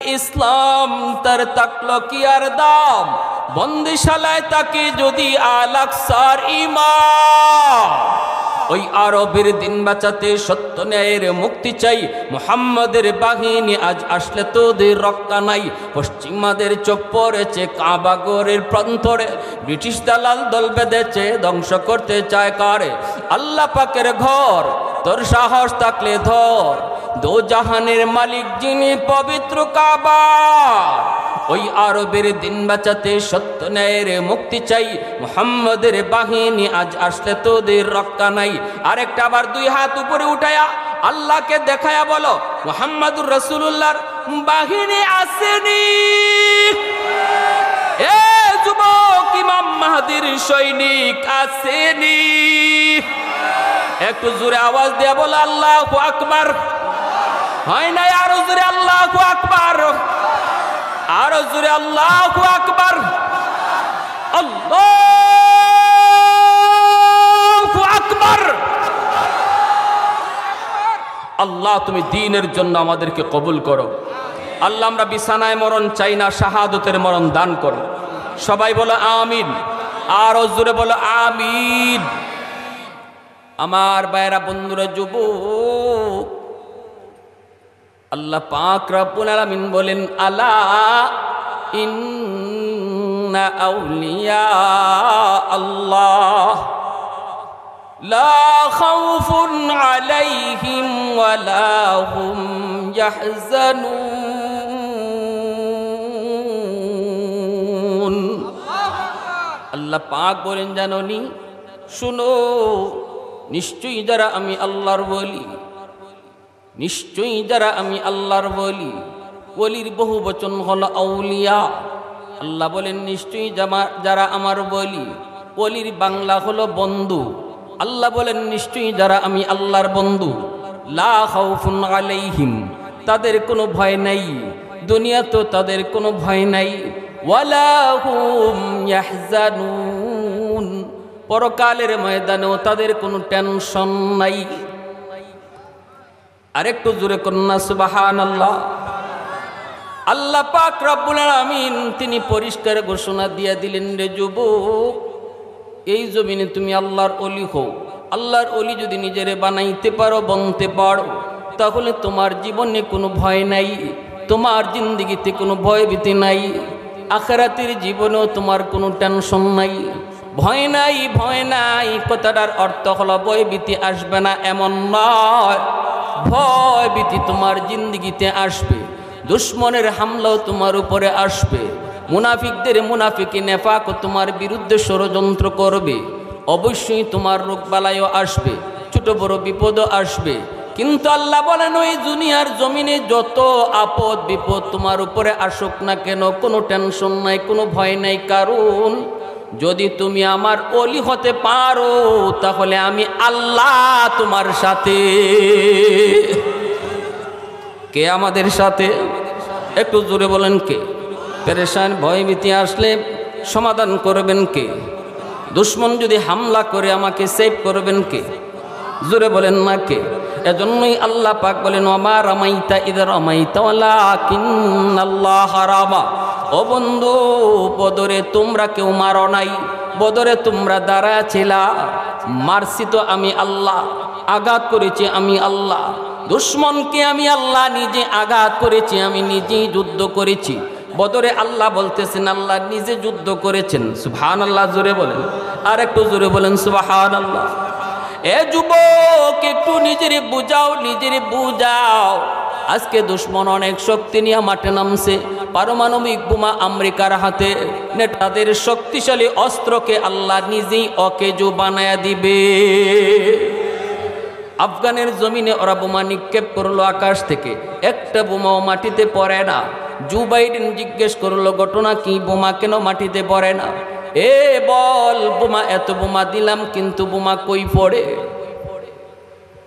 ইসলাম তার তাকলো কি আর দাম, বন্দিশালায় তাকে যদি আল-আকসার ইমাম। ওই আরবের দিন বাঁচাতে সত্য ন্যায়ের মুক্তি চাই, মুহাম্মাদের বাহিনী আজ আসলে তোদের রক্ষা নাই। পশ্চিমাদের চোখ পড়েছে কাবাগরের প্রান্তরে, ব্রিটিশ দালাল দল বেঁধেছে ধ্বংস করতে চায় কারে। আল্লাহ পাকের ঘর তোর সাহস থাকলে ধর, দো জাহানের মালিক যিনি পবিত্র কাবা। ওই আরবের দিন বাঁচাতে সত্য ন্যায়ের মুক্তি চাই, মুহাম্মাদের বাহিনী আজ আসলে তোদের রক্ষা নাই। আরেকটা আবার দুই হাত উপরে উঠায়া আল্লাহকে দেখায়া বলো, মুহাম্মাদুর রাসূলুল্লাহর বাহিনী আসেনি। এ যুবক, ইমাম মাহদির সৈনিক আসেনি। একটু জোরে আওয়াজ দিয়ে বলো আল্লাহু আকবার। হয় না? আরো জোরে আল্লাহু আকবার, আরো জোরে আল্লাহু আকবার, আল্লাহু আকবার। আল্লাহ তুমি দ্বীনের জন্য আমাদেরকে কবুল করো। আল্লাহ আমরা বিছানায় মরণ চাই না, শাহাদতের মরণ দান করো। সবাই বলো আমিন, আরো জোরে বলো আমিন। আমার ভাইরা, বন্ধুরা, যুবক, আল্লাহ পাক রব্বুল আলামিন বলেন, আলা ইন্না আউলিয়া আল্লাহ লা খাউফুন আলাইহিম ওয়ালা হুম ইয়াহজানুন। আল্লাহ পাক বলেন, জানোনি, শুনো, নিশ্চয়ই যারা আমি আল্লাহর ওলি, নিশ্চয়ই যারা আমি আল্লাহর ওলি, ওলির বহু বচন হলো আউলিয়া। আল্লাহ বলেন, নিশ্চয়ই যারা আমার ওলি, ওলির বাংলা হলো বন্ধু। আল্লাহ বলেন, নিশ্চয়ই যারা আমি আল্লাহর বন্ধু, লা খাউফুন আলাইহিম, তাদের কোনো ভয় নাই, দুনিয়া তো তাদের কোনো ভয় নাই, ওয়ালা হুম ইয়াহজানুন, পরকালের ময়দানেও তাদের কোনো টেনশন নাই। আরেকটু জোরে কন্যা সুবহানাল্লাহ। আল্লাহ পাক রব্বুল আলামিন তিনি পরিষ্কার ঘোষণা দিয়ে দিলেন, রে যুবক, এই জমিনে তুমি আল্লাহর ওলি হও। আল্লাহর ওলি যদি নিজেরে বানাইতে পারো, বনতে পারো, তাহলে তোমার জীবনে কোনো ভয় নাই, তোমার জিন্দেগিতে কোনো ভয়ভীতি নাই, আখিরাতের জীবনেও তোমার কোনো টেনশন নাই। ভয় নাই, ভয় নাই কথাটার অর্থ হলো ভয়ভীতি আসবে না এমন নয়। ভয়ভীতি তোমার জিন্দেগিতে আসবে, দুশ্মনের হামলাও তোমার উপরে আসবে, মুনাফিকদের মুনাফিকি নেফাক তোমার বিরুদ্ধে ষড়যন্ত্র করবে, অবশ্যই তোমার রোগ বালাইও আসবে, ছোট বড় বিপদও আসবে। কিন্তু আল্লাহ বলেন, ওই দুনিয়ার জমিনে যত আপদ বিপদ তোমার উপরে আসুক না কেন, কোনো টেনশন নাই, কোনো ভয় নাই। কারণ যদি তুমি আমার ওলি হতে পারো, তাহলে আমি আল্লাহ তোমার সাথে। কে আমাদের সাথে? একটু জোরে বলেন কে? পেরেশান ভয়ভীতি আসলে সমাধান করবেন কে? দুশ্মন যদি হামলা করে আমাকে সেভ করবেন কে? জোরে বলেন না কে? এজন্যই আল্লাহ পাক বলেন, ওমা রামাইতা ইদ রামাইতা ওয়ালাকিন্নাল্লাহ রামা। ও বন্ধু, বদরে তোমরা কেউ মারো নাই, বদরে তোমরা দাঁড়া ছিলা, মারছি তো আমি আল্লাহ, আঘাত করেছি আমি আল্লাহ, দুশ্মনকে আমি আল্লাহ নিজে আঘাত করেছি, আমি নিজেই যুদ্ধ করেছি। বদরে আল্লাহ বলতেছেন, আল্লাহ নিজে যুদ্ধ করেছেন। সুবহানাল্লাহ, জোরে বলেন, আর একটু জোরে বলেন সুবহানাল্লাহ। এ যুবক, একটু নিজেরে বুঝাও, নিজেরে বুঝাও। আজকে দুশ্মন অনেক শক্তি নিয়ে মাঠে নামছে, পারমাণবিক বোমা আমেরিকার হাতে, নেতাদের শক্তিশালী অস্ত্রকে আল্লাহ নিজেই অকেজো বানায়া দিবে। আফগানের জমিনে ওরা বোমা নিক্ষেপ করলো আকাশ থেকে, একটা বোমাও মাটিতে পড়ে না। জো বাইডেন জিজ্ঞেস করলো, ঘটনা কি, বোমা কেন মাটিতে পড়ে না? এ বল, বোমা এত বোমা দিলাম, কিন্তু বোমা কই পড়ে?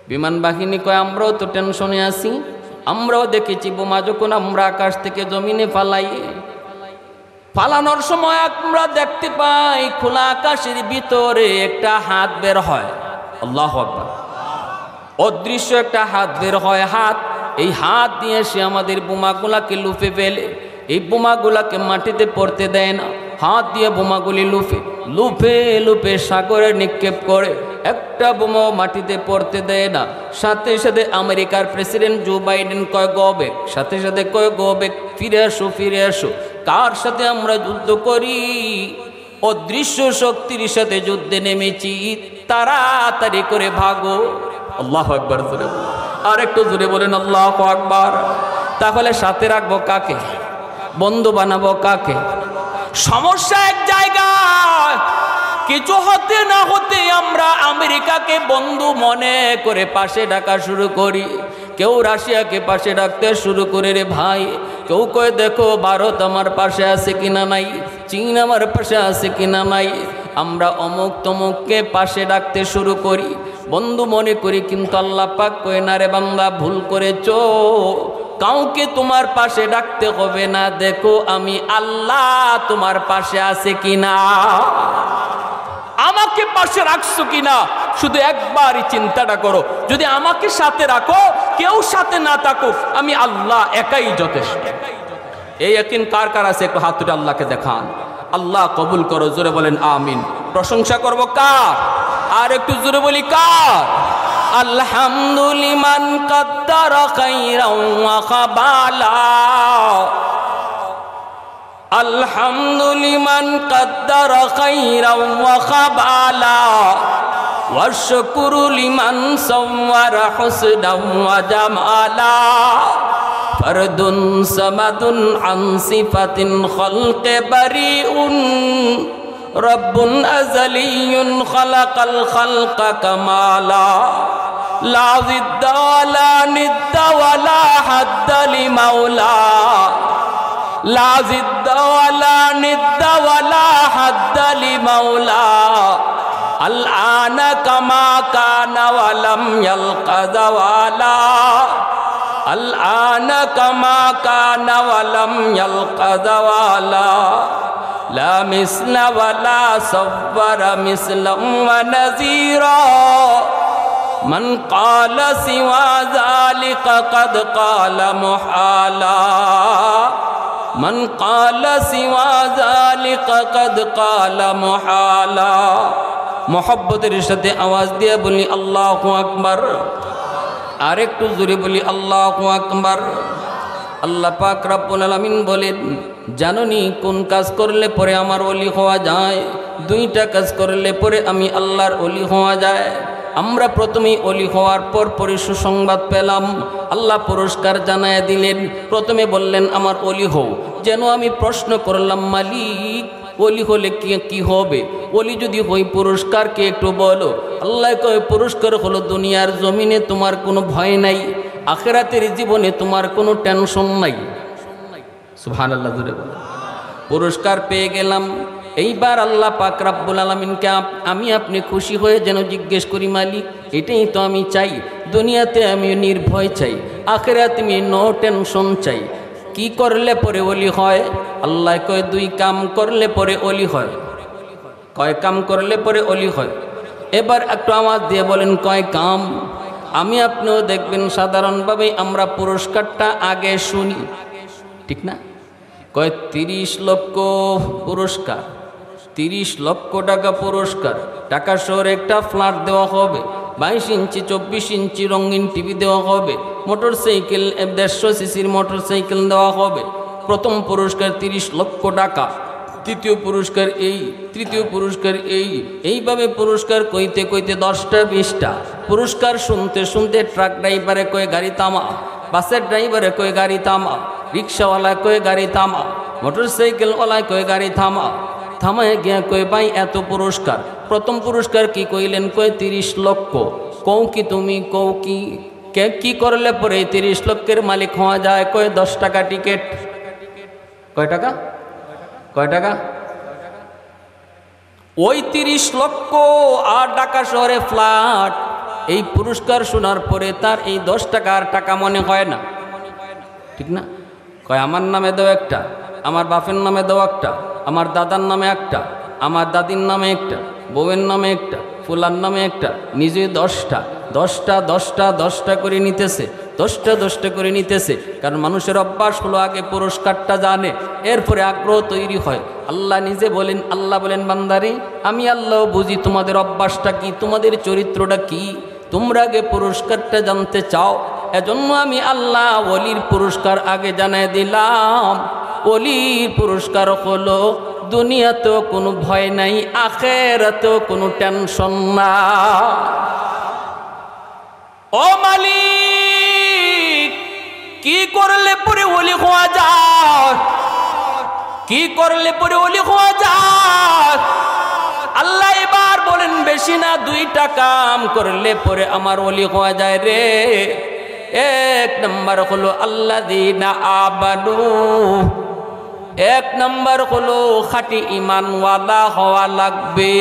বিমান বাহিনী কয়, আমরাও তো টেনশনে আছি, আমরাও দেখেছি বোমা যখন আমরা আকাশ থেকে জমিনে ফালাই, ফালানোর সময় আমরা দেখতে পাই খোলা আকাশের ভিতরে একটা হাত বের হয়। আল্লাহু আকবার। অদৃশ্য একটা হাত বের হয়, হাত এই হাত দিয়ে সে আমাদের বোমাগুলাকে লুফে ফেলে, এই বোমাগুলাকে মাটিতে পড়তে দেয় না, হাত দিয়ে বোমাগুলি লুফে লুফে লুফে সাগরে নিক্ষেপ করে, একটা বোমাও মাটিতে পড়তে দেয় না। সাথে সাথে আমেরিকার প্রেসিডেন্ট জো বাইডেন কয় গবেক, সাথে সাথে কয় গবেক ফিরে আসো ফিরে আসো। কার সাথে আমরা যুদ্ধ করি? অদৃশ্য শক্তির সাথে যুদ্ধে নেমেছি, তাড়াতাড়ি করে ভাগো। আল্লাহু আকবার জোরে বলেন, আর একটু জোরে বলেন আল্লাহু আকবার। তাহলে সাথে রাখবো কাকে? বন্ধু বানাবো কাকে? সমস্যা এক জায়গায়, কিছু হতে না হতে আমরা আমেরিকাকে বন্ধু মনে করে পাশে ডাকা শুরু করি। কেউ রাশিয়াকে পাশে ডাকতে শুরু করে রে ভাই, কেউ কয়ে দেখো ভারত আমার পাশে আছে কিনা নাই, চীন আমার পাশে আছে কিনা নাই। আমরা অমুক তমুককে পাশে ডাকতে শুরু করি, বন্ধু মনে করি, কিন্তু আল্লাহ পাক কয় না রে বান্দা, ভুল করেছো। কাউকে তোমার পাশে ডাকতে হবে না, দেখো আমি আল্লাহ তোমার পাশে আছে কিনা, আমাকে পাশে রাখছো কিনা, শুধু একবারই চিন্তাটা করো। যদি আমাকে সাথে রাখো, কেউ সাথে না থাকুক, আমি আল্লাহ একাই যথেষ্ট। এই ইয়াকিন কার কার আছে? একটু হাত তুলে আল্লাহকে দেখান। আল্লাহ কবুল করো, জোরে বলেন আমিন। প্রশংসা করব কার? আর একটু জোরে বলি কার? আলহামদুলিমান কাদ্দারা খাইরান ওয়া খাবালা, আলহামদুলিমান কাদ্দারা খাইরান ওয়া খাবালা, ওয়াশকুরু লিমান সাওয়ারা হুসনান ওয়া জামালা, ফরদুন সামাদুন আন সিফাতিন খালকে বারিউন, রব্বুন আযালিয়ুন খালাকাল খালকা কামালা, লা জিদ্দা ওয়ালা নিদ্দা ওয়ালা হাদ্দা লিমাওলা, লা জিদ্দা ওয়ালা নিদ্দা ওয়ালা হাদ্দা লিমাওলা, আল আনা কামা কানা ওয়ালাম ইয়ালকা যাওয়ালা, আল আনা কামা কানা ওয়ালাম ইয়ালকা যাওয়ালা, লা মিসলা ওয়ালা সাওয়ারা মিসলাম ওয়া নাযীরা, মান ক্বালা সিওয়া যালিকা ক্বাদ ক্বালা মুহালা, মান ক্বালা সিওয়া যালিকা ক্বাদ ক্বালা মুহালা। মোহব্বতের সাথে আওয়াজ দিয়ে বলি আল্লাহু আকবার। আর একটু জোরে বলি আল্লাহু আকবার। আল্লাহ পাক রব্বুল আলামিন বলেন, জাননি কোন কাজ করলে পরে আমার ওলি হওয়া যায়? দুইটা কাজ করলে পরে আমি আল্লাহর ওলি হওয়া যায়। আমরা প্রথমেই ওলি হওয়ার পর পরে সুসংবাদ পেলাম, আল্লাহ পুরস্কার জানায় দিলেন। প্রথমে বললেন আমার ওলি হও, যেন আমি প্রশ্ন করলাম মালিক ওলি হলে কি হবে? ওলি যদি হই পুরস্কার কে একটু বলো। আল্লাহ কয় পুরস্কার হলো দুনিয়ার জমিনে তোমার কোনো ভয় নাই, আখিরাতের জীবনে তোমার কোনো টেনশন নাই। সুবহানাল্লাহ জোরে বলো। পুরস্কার পেয়ে গেলাম। এইবার আল্লাহ পাক রব্বুল আলামিনকে আমি আপনি খুশি হয়ে যেন জিজ্ঞেস করি মালিক এটাই তো আমি চাই, দুনিয়াতে আমি নির্ভয় চাই, আখিরাতে আমি নো টেনশন চাই। কি করলে পরে ওলি হয়? আল্লাহ কয় দুই কাম করলে পরে ওলি হয়। কয় কাম করলে পরে ওলি হয়? এবার একটু আওয়াজ দিয়ে বলেন কয় কাম? আমি আপনিও দেখবেন সাধারণভাবে আমরা পুরস্কারটা আগে শুনি, ঠিক না? কয় 30 লক্ষ পুরস্কার, 30 লক্ষ টাকা পুরস্কার, ঢাকা শহরে একটা ফ্ল্যাট দেওয়া হবে, 22 ইঞ্চি 24 ইঞ্চি রঙিন টিভি দেওয়া হবে, মোটরসাইকেল 150 সিসির মোটরসাইকেল দেওয়া হবে। প্রথম পুরস্কার 30 লক্ষ টাকা, দ্বিতীয় পুরস্কার এই, তৃতীয় পুরস্কার এই, এইভাবে পুরস্কার কইতে কইতে 10টা 20টা পুরস্কার শুনতে শুনতে ট্রাক ড্রাইভারে কয়ে গাড়ি থামা, বাসের ড্রাইভারে কয়ে গাড়ি থামা, রিক্সাওয়ালা কয়ে গাড়ি থামা, মোটরসাইকেলওয়ালায় কয়ে গাড়ি থামা, থামায় গিয়া কয়ে ভাই এত পুরস্কার। প্রথম পুরস্কার কি কইলেন? কয়ে 30 লক্ষ। কও কি তুমি, কও কি কে কি করলে পরে 30 লক্ষের মালিক হওয়া যায়? কয়ে 10 টাকা টিকিট। কয় টাকা? কয় টাকা? ওই 30 লক্ষ আর ঢাকা শহরে ফ্ল্যাট। এই পুরস্কার শোনার পরে তার এই 10 টাকা আর টাকা মনে হয় না, ঠিক না? কয় আমার নামে দাও একটা, আমার বাপের নামে দাও একটা, আমার দাদার নামে একটা, আমার দাদির নামে একটা, বউয়ের নামে একটা, ফুলার নামে একটা, নিজে 10টা। দশটা করে নিতেছে, দশটা করে নিতেছে। কারণ মানুষের অভ্যাস হলো আগে পুরস্কারটা জানে, এরপরে আগ্রহ তৈরি হয়। আল্লাহ নিজে বলেন, আল্লাহ বলেন বান্দারে আমি আল্লাহ বুঝি তোমাদের অভ্যাসটা কি, তোমাদের চরিত্রটা কি, তোমরা আগে পুরস্কারটা জানতে চাও, এজন্য আমি আল্লাহ ওলির পুরস্কার আগে জানাই দিলাম। ওলির পুরস্কার হলো দুনিয়াতেও কোনো ভয় নাই, আখিরাতেও কোনো টেনশন না। ও মালিক, কি করলে পরে ওলি হওয়া যায়, কি করলে পরে ওলি হওয়া যায়? আল্লাহ এবার বলেন বেশি না, 2টা কাম করলে পরে আমার ওলি হওয়া যায় রে। 1 নম্বর হলো আল্লাযীনা আমানু, 1 নম্বর হলো খাঁটি ইমানওয়ালা হওয়া লাগবে,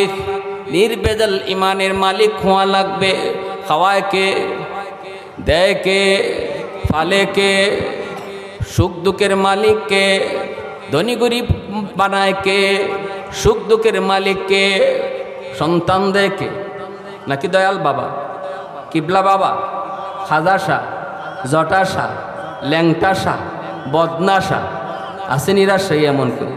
নির্ভেজাল ইমানের মালিক হওয়া লাগবে। খাওয়ায় কে, দেয় কে, ফালে কে, সুখ দুঃখের মালিক কে, ধনী গরিব বানায় কে, সুখ দুঃখের মালিক কে, সন্তান দেয় কে, নাকি দয়াল বাবা, কিবলা বাবা, খাজা শাহ, জটা শাহ, ল্যাংটা শাহ, বদনা শাহ আছে নিরাশাই এমন করে।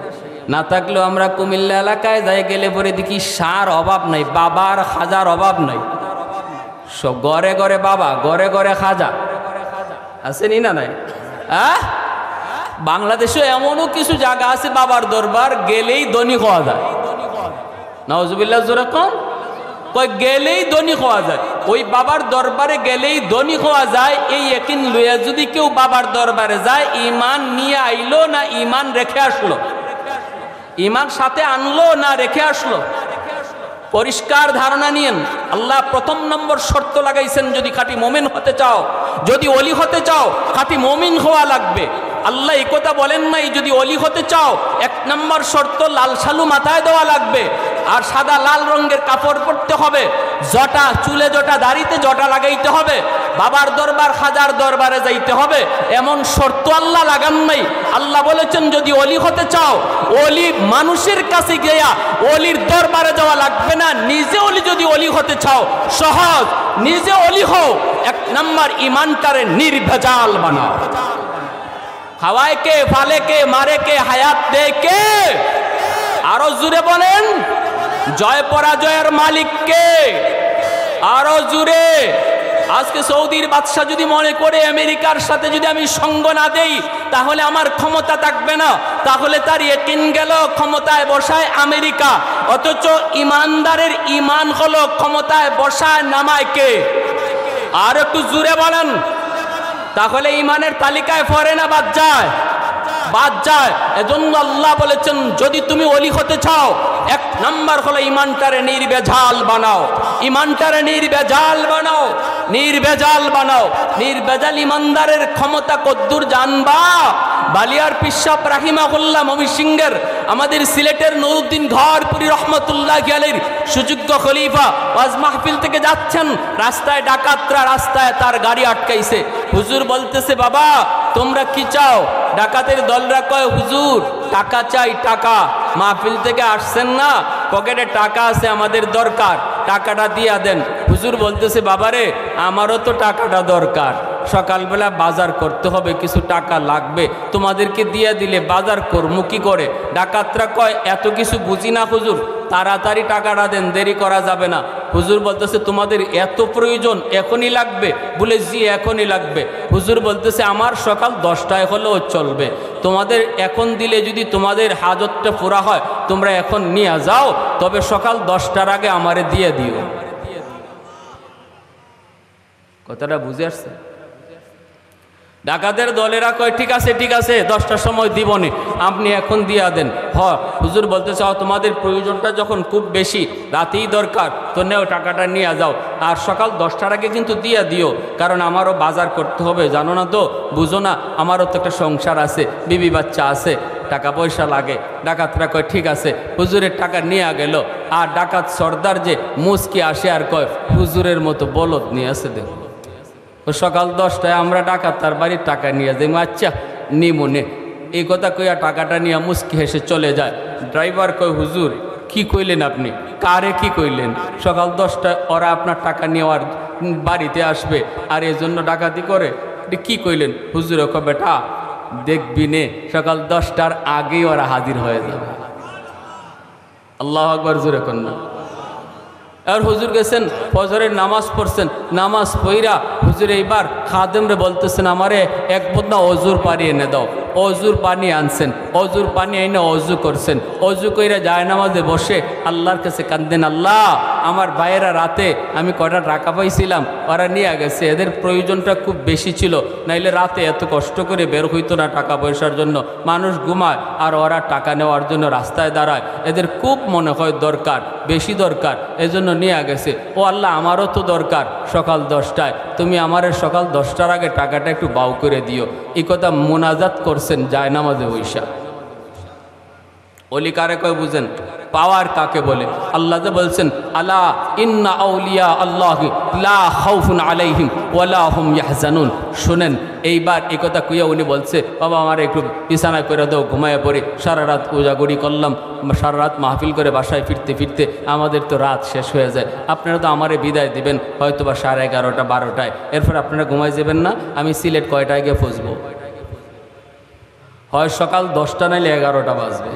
না থাকলেও আমরা কুমিল্লা এলাকায় যাই গেলে পরে দেখি শাহর অভাব নাই, বাবার খাজার অভাব নাই, সব ঘরে ঘরে বাবা, ঘরে ঘরে খাজা আসেনি না নাই? বাংলাদেশে এমনও কিছু জায়গা আছে বাবার দরবার গেলেই ধনী হওয়া যায়। নাউজুবিল্লাহ জোরে কোন, কই গেলেই ধনী হওয়া যায়, ওই বাবার দরবারে গেলেই ধনী হওয়া যায়। এই ইয়াকিন লইয়া যদি কেউ বাবার দরবারে যায়, ইমান নিয়ে আইলো না ইমান রেখে আসলো, ইমান সাথে আনলো না রেখে আসলো, পরিষ্কার ধারণা নিয়েন। আল্লাহ 1 নম্বর শর্ত লাগাইছেন, যদি খাঁটি মুমিন হতে চাও, যদি ওলি হতে চাও, খাঁটি মুমিন হওয়া লাগবে। আল্লাহ এই কথা বলেন নাই যদি ওলি হতে চাও 1 নম্বর শর্ত লাল শালু মাথায় দেওয়া লাগবে, আর সাদা লাল রঙের কাপড় পরতে হবে, জটা চুলে জটা দাড়িতে জটা লাগাইতে হবে, বাবার দরবার খাজার দরবারে যাইতে হবে, এমন শর্ত আল্লাহ লাগান নাই। আল্লাহ বলেছেন যদি ওলি হতে চাও, ওলি মানুষের কাছে গিয়া ওলির দরবারে যাওয়া লাগবে না, নিজে ওলি যদি ওলি হতে চাও সহজ, নিজে ওলি হও। 1 নম্বর ইমানটারে নির্ভেজাল বানাও। খাওয়ায় কে, ফালে কে, মারে কে, হায়াত দেয় কে? আরো জুড়ে বলেন, জয় পরাজয়ের মালিক কে? আরো জুড়ে। আজকে সৌদির বাদশা যদি মনে করে আমেরিকার সাথে যদি আমি সঙ্গ না দেই তাহলে আমার ক্ষমতা থাকবে না, তাহলে তার ইয়াকিন গেল ক্ষমতায় বসায় আমেরিকা। অথচ ইমানদারের ইমান হলো ক্ষমতায় বসায় নামায় কে? আর একটু জুড়ে বলেন। তাহলে ইমানের তালিকায় পড়ে না বাদ যায়? বাদ যায়। এজন্য আল্লাহ বলেছেন যদি তুমি ওলি হতে চাও 1 নম্বর হলো ইমানটারে নির্ভেজাল বানাও, ইমানটারে নির্ভেজাল বানাও, নির্ভেজাল বানাও। নির্ভেজাল ইমানদারের ক্ষমতা কদ্দুর জানবা? বালিয়ার পিসাব রাহিমাহুল্লাহ ময়মনসিংহের, আমাদের সিলেটের নুরউদ্দিন ঘরপুরি রহমতুল্লাহি আলাইহির সুযোগ্য খলিফা ওয়াজ মাহফিল থেকে যাচ্ছেন, রাস্তায় ডাকাতরা, রাস্তায় তার গাড়ি আটকাইছে। হুজুর বলতেছে বাবা তোমরা কি চাও? ডাকাতের দলরা কয় হুজুর টাকা চাই, টাকা। মাহফিল থেকে আসছেন না, পকেটে টাকা আছে, আমাদের দরকার, টাকাটা দিয়া দেন। হুজুর বলতেছে বাবারে আমারও তো টাকাটা দরকার, সকালবেলা বাজার করতে হবে, কিছু টাকা লাগবে, তোমাদেরকে দিয়ে দিলে বাজার করবো কি করে? ডাকাতরা কয় এত কিছু বুঝি না হুজুর, তাড়াতাড়ি টাকাটা দেন, দেরি করা যাবে না। হুজুর বলতেছে তোমাদের এত প্রয়োজন, এখনই লাগবে? বলে জি এখনই লাগবে। হুজুর বলতেছে আমার সকাল 10টায় হলেও চলবে, তোমাদের এখন দিলে যদি তোমাদের হাজতটা পুরা হয় তোমরা এখন নিয়ে যাও, তবে সকাল 10টার আগে আমারে দিয়ে দিও। কথাটা বুঝে আসছে? ডাকাতের দলেরা কয় ঠিক আছে ঠিক আছে 10টার সময় দিবনি, আপনি এখন দিয়া দেন। হুজুর বলতে চাও তোমাদের প্রয়োজনটা যখন খুব বেশি, রাতেই দরকার, তো নেও টাকাটা নিয়ে যাও, আর সকাল 10টার আগে কিন্তু দিয়া দিও, কারণ আমারও বাজার করতে হবে, জানো না তো, বুঝো না, আমারও তো একটা সংসার আছে, বিবি বাচ্চা আছে, টাকা পয়সা লাগে। ডাকাতরা কয় ঠিক আছে। হুজুরের টাকা নিয়ে গেল, আর ডাকাত সর্দার যে মুচকি আসে আর কয় হুজুরের মতো বলদ নিয়ে আসে দেখো। সকাল 10টায় আমরা ডাকাত তার বাড়ির টাকা নিয়ে যাই, আচ্ছা নিমনে, এই কথা কইয়া টাকাটা নিয়ে মুচকি হেসে চলে যায়। ড্রাইভার কয় হুজুর কি কইলেন আপনি? কারে কি কইলেন? সকাল 10টায় ওরা আপনার টাকা নেওয়ার বাড়িতে আসবে আর এই জন্য ডাকাতি করে। কি কইলেন? হুজুরে কয় বেটা দেখবি নে সকাল 10টার আগেই ওরা হাজির হয়ে যাবে। আল্লাহু আকবার, জোরে কন্যা। আর হুজুর গেছেন ফজরের নামাজ পড়ছেন, নামাজ পইরা হুজুর এইবার খাদেমরে বলতেছেন আমারে এক বদনা অজুর পানি এনে দাও। অজুর পানি আনছেন, অজুর পানি এনে অজু করছেন, অজু কইরা যায় নামাজে বসে আল্লাহর কাছে কান্দেন, আল্লাহ আমার ভাইয়েরা রাতে আমি কয়টা টাকা পাইছিলাম ওরা নিয়ে গেছে, এদের প্রয়োজনটা খুব বেশি ছিল, নাইলে রাতে এত কষ্ট করে বের হইতো না টাকা পয়সার জন্য, মানুষ ঘুমায় আর ওরা টাকা নেওয়ার জন্য রাস্তায় দাঁড়ায়, এদের খুব মনে হয় দরকার, বেশি দরকার, এজন্য নিয়ে গেছে। ও আল্লাহ আমারও তো দরকার সকাল 10টায়, তুমি আমারে সকাল 10টার আগে টাকাটা একটু বাউ করে দিও। এই কথা মোনাজাত করছেন যায় নামাজে বৈশা। ওলি কারে কয় বুঝেন? পাওয়ার কাকে বলে? আল্লাহ যে বলছেন আলা ইন্না আউলিয়া আল্লাহি লা খাউফুন আলাইহিম ওয়ালা হুম ইয়াহজানুন। শুনেন এইবার এই কথা কইয়া উনি বলছে বাবা আমার একটু বিছানায় করে দাও, ঘুমায় পড়ে, সারা রাত উজাগড়ি করলাম, সারা রাত মাহফিল করে বাসায় ফিরতে ফিরতে আমাদের তো রাত শেষ হয়ে যায়, আপনারা তো আমারে বিদায় দিবেন হয়তো বা 11:30 12টায়, এরপর আপনারা ঘুমায় যাবেন না, আমি সিলেট কয়টায় গিয়ে পৌঁছবো? হয় সকাল 10টা নাইলে 11টা বাজবে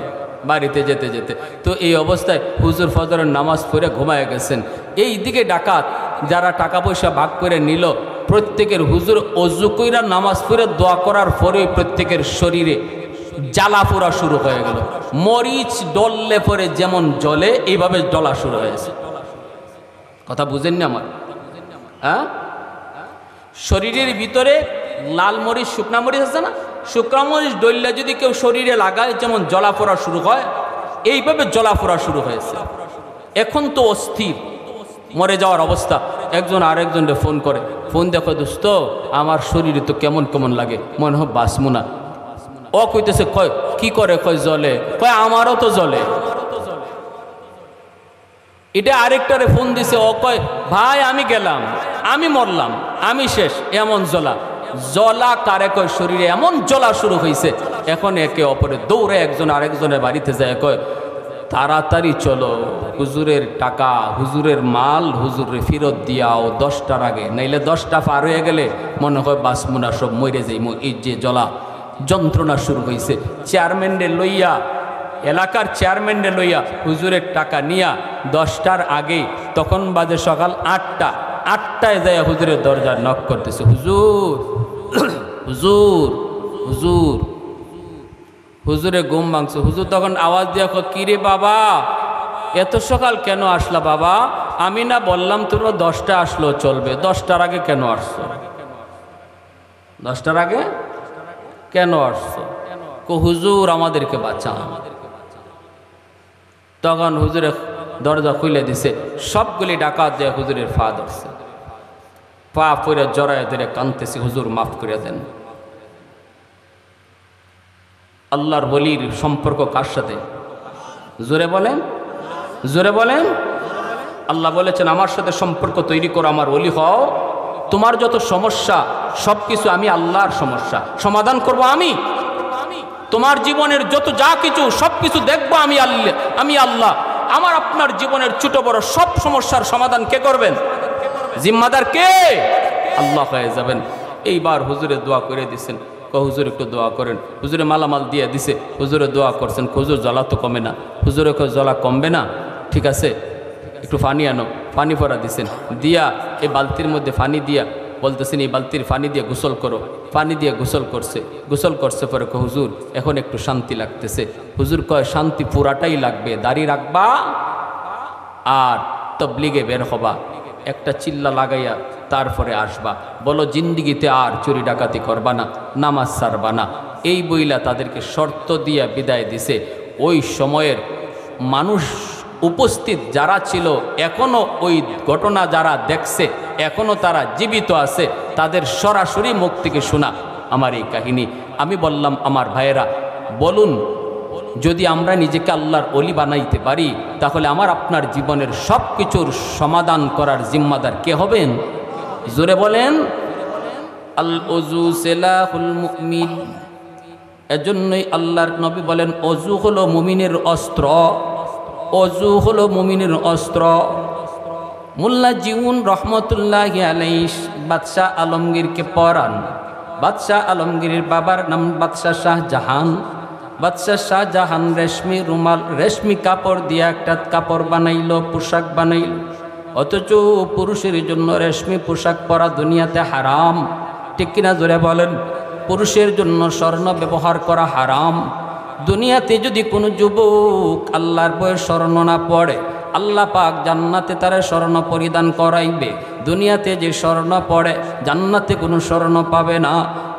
বাড়িতে যেতে যেতে। তো এই অবস্থায় হুজুর ফজরের নামাজ পড়ে ঘুমায় গেছেন। এই দিকে ডাকাত যারা টাকা পয়সা ভাগ করে নিল, প্রত্যেকের হুজুর অজু কইরা নামাজ পড়ে দোয়া করার পরেই প্রত্যেকের শরীরে জ্বালা পোড়া শুরু হয়ে গেল। মরিচ ডললে পরে যেমন জলে এইভাবে জ্বলা শুরু হয়েছে। কথা বুঝেন না আমার? হ্যাঁ, শরীরের ভিতরে লাল মরিচ শুকনা মরিচ আছে না, শুকনা মরিচ ডললে যদি কেউ শরীরে লাগায় যেমন জ্বলা পোড়া শুরু হয়, এইভাবে জ্বলা পোড়া শুরু হয়েছে। এখন তো অস্থির, মরে যাওয়ার অবস্থা। একজন আরেকজনকে ফোন করে, ফোন দেখো দোস্ত আমার শরীরে তো কেমন কেমন লাগে, মনে হয় বাঁচবো না। ও কইতেছে কয় কি করে? কয় জলে। কয় আমারও তো জলে। এটা আরেকটারে ফোন দিছে, ও কয় ভাই আমি গেলাম, আমি মরলাম, আমি শেষ, এমন জ্বলা। জ্বলা কারে কয়? শরীরে এমন জ্বলা শুরু হয়েছে। এখন একে অপরে দৌড়ে একজন আরেকজনের বাড়িতে যায়, কয় তাড়াতাড়ি চলো, হুজুরের টাকা হুজুরের মাল হুজুরে ফেরত দিয়াও 10টার আগে, নাইলে 10টা পার হয়ে গেলে মনে হয় বাসমুনা সব মরে যাই। এই যে জ্বলা যন্ত্রণা শুরু হয়েছে। চেয়ারম্যানরে লইয়া, এলাকার চেয়ারম্যানরে লইয়া হুজুরের টাকা নিয়া 10টার আগেই, তখন বাজে সকাল 8টায় যায় হুজুরের দরজা নক করতেছে, হুজুর হুজুর হুজুর। হুজুরে ঘুম ভাঙছে। হুজুর তখন আওয়াজ দিয়া কয় কি রে বাবা এত সকাল কেন আসলা বাবা? আমি না বললাম তোমরা 10টা আসলো চলবে, 10টার আগে কেন আসছো? 10টার আগে কেন আসছো? হুজুর আমাদেরকে বাঁচান। তখন হুজুরে দরজা খুলে দিছে, সবগুলি ডাকাত দিয়ে হুজুরের পা ধরছে, পা পরে জড়ায় ধরে কাঁদতেছে, হুজুর মাফ করে দেন। আল্লাহর ওলির সম্পর্ক কার সাথে? জোরে বলেন, জোরে বলেন। আল্লাহ বলেছেন আমার সাথে সম্পর্ক তৈরি করো, আমার ওলি হও, তোমার যত সমস্যা সব কিছু আমি আল্লাহর সমস্যা সমাধান করব। আমি তোমার জীবনের যত যা কিছু সব কিছু দেখবো আমি আল্লাহ। আমার আপনার জীবনের ছোট বড় সব সমস্যার সমাধান কে করবেন? জিম্মাদার কে? আল্লাহ হয়ে যাবেন। এইবার হুজুরে দোয়া করে দিছেন, হুজুর একটু দোয়া করেন। হুজুরে মালামাল দিয়ে দিছে, হুজুরে দোয়া করছেন, হুজুর জ্বলা তো কমে না। হুজুরে জ্বলা কমবে না, ঠিক আছে একটু পানি আনো, পানি ভরা দিছেন, দিয়া এই বালতির মধ্যে পানি দিয়া বলতেছেন এই বালতির পানি দিয়ে গোসল করো। পানি দিয়ে গোসল করছে পরে হুজুর এখন একটু শান্তি লাগতেছে। হুজুর কয় শান্তি পুরাটাই লাগবে, দাড়ি রাখবা আর তবলিগে বের হবা, একটা চিল্লা লাগাইয়া তারপরে আসবা, বলো জিন্দিগিতে আর চুরি ডাকাতি করবা না, নামাজ ছাড়বা না। এই বইলা তাদেরকে শর্ত দিয়া বিদায় দিছে। ওই সময়ের মানুষ উপস্থিত যারা ছিল, এখনও ওই ঘটনা যারা দেখছে, এখনও তারা জীবিত আছে, তাদের সরাসরি মুখ থেকে শোনা আমার এই কাহিনী। আমি বললাম আমার ভাইয়েরা বলুন, যদি আমরা নিজেকে আল্লাহর ওলি বানাইতে পারি তাহলে আমার আপনার জীবনের সব কিছুর সমাধান করার জিম্মাদার কে হবেন? জোরে বলেন। আল ওযু সিলাহুল মুমিন। এজন্যই আল্লাহর নবী বলেন ওযু হলো মুমিনের অস্ত্র, ওযু হলো মুমিনের অস্ত্র। মোল্লা জিউন রহমতুল্লাহি আলাইহি বাদশাহ আলমগীরকে পড়ান। বাদশাহ আলমগীরের বাবার নাম বাদশাহ শাহজাহান। বাদশাহ শাহজাহান রেশমি রুমাল, রেশমি কাপড় দিয়ে একটা কাপড় বানাইল, পোশাক বানাইল। অথচ পুরুষের জন্য রেশমি পোশাক পরা দুনিয়াতে হারাম। ঠিক কিনা জোরে বলেন? পুরুষের জন্য স্বর্ণ ব্যবহার করা হারাম। দুনিয়াতে যদি কোনো যুবক আল্লাহর বইয়ের স্বর্ণ না পড়ে, আল্লাহ পাক জান্নাতে তারা স্বর্ণ পরিধান করাইবে। দুনিয়াতে যে স্বর্ণ পড়ে জান্নাতে কোনো স্বর্ণ পাবে না।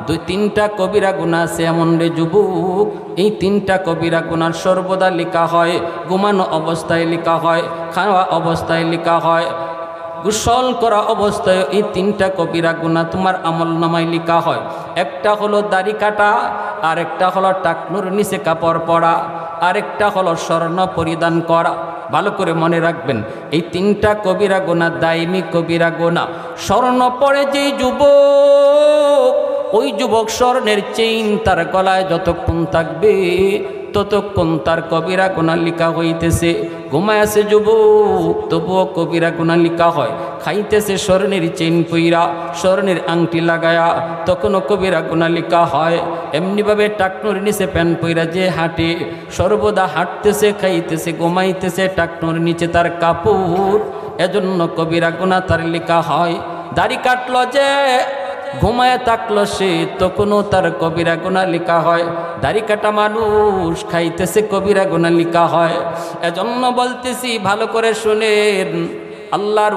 2-3টা কবিরা গুনাহ আছে এমন রে যুবক, এই 3টা কবিরা গুনাহ সর্বদা লেখা হয়, ঘুমানো অবস্থায় লেখা হয়, খাওয়া অবস্থায় লেখা হয়, গোসল করা অবস্থায় এই 3টা কবিরা গুনাহ তোমার আমলনামায় লেখা হয়। একটা হলো দাড়ি কাটা, আর একটা হলো টাকনুর নিচে কাপড় পরা, আরেকটা হলো স্বর্ণ পরিধান করা। ভালো করে মনে রাখবেন, এই 3টা কবিরা গুনাহ দায়মি কবিরা গুনাহ। স্বর্ণ পরে যেই যুবক, ওই যুবক স্বর্ণের চেইন তার গলায় যতক্ষণ থাকবে ততক্ষণ তার কবিরা গুনাহ লিখা হইতেছে। ঘুমায় আছে যুবক, তবুও কবিরা গুনাহ লিখা হয়। খাইতেছে স্বর্ণের চেইন পইরা, স্বর্ণের আংটি লাগায়া, তখনও কবিরা গুনাহ লিখা হয়। এমনিভাবে টাকনুর নিচে প্যান্ট পইরা যে হাঁটে, সর্বদা হাঁটতেছে, খাইতেছে, ঘুমাইতেছে, টাকনুর নিচে তার কাপড়, এজন্য কবিরা গুনাহ তার লিখা হয়। দাড়ি কাটলো যে, ঘুমায় থাকলো সে, তখনও তার কবিরা গুনাহ লিখা হয়। দাড়ি কাটা মানুষ খাইতেছে, কবিরা গুনাহ লিখা হয়। এজন্য বলতেছি ভালো করে শুনেন, আল্লাহর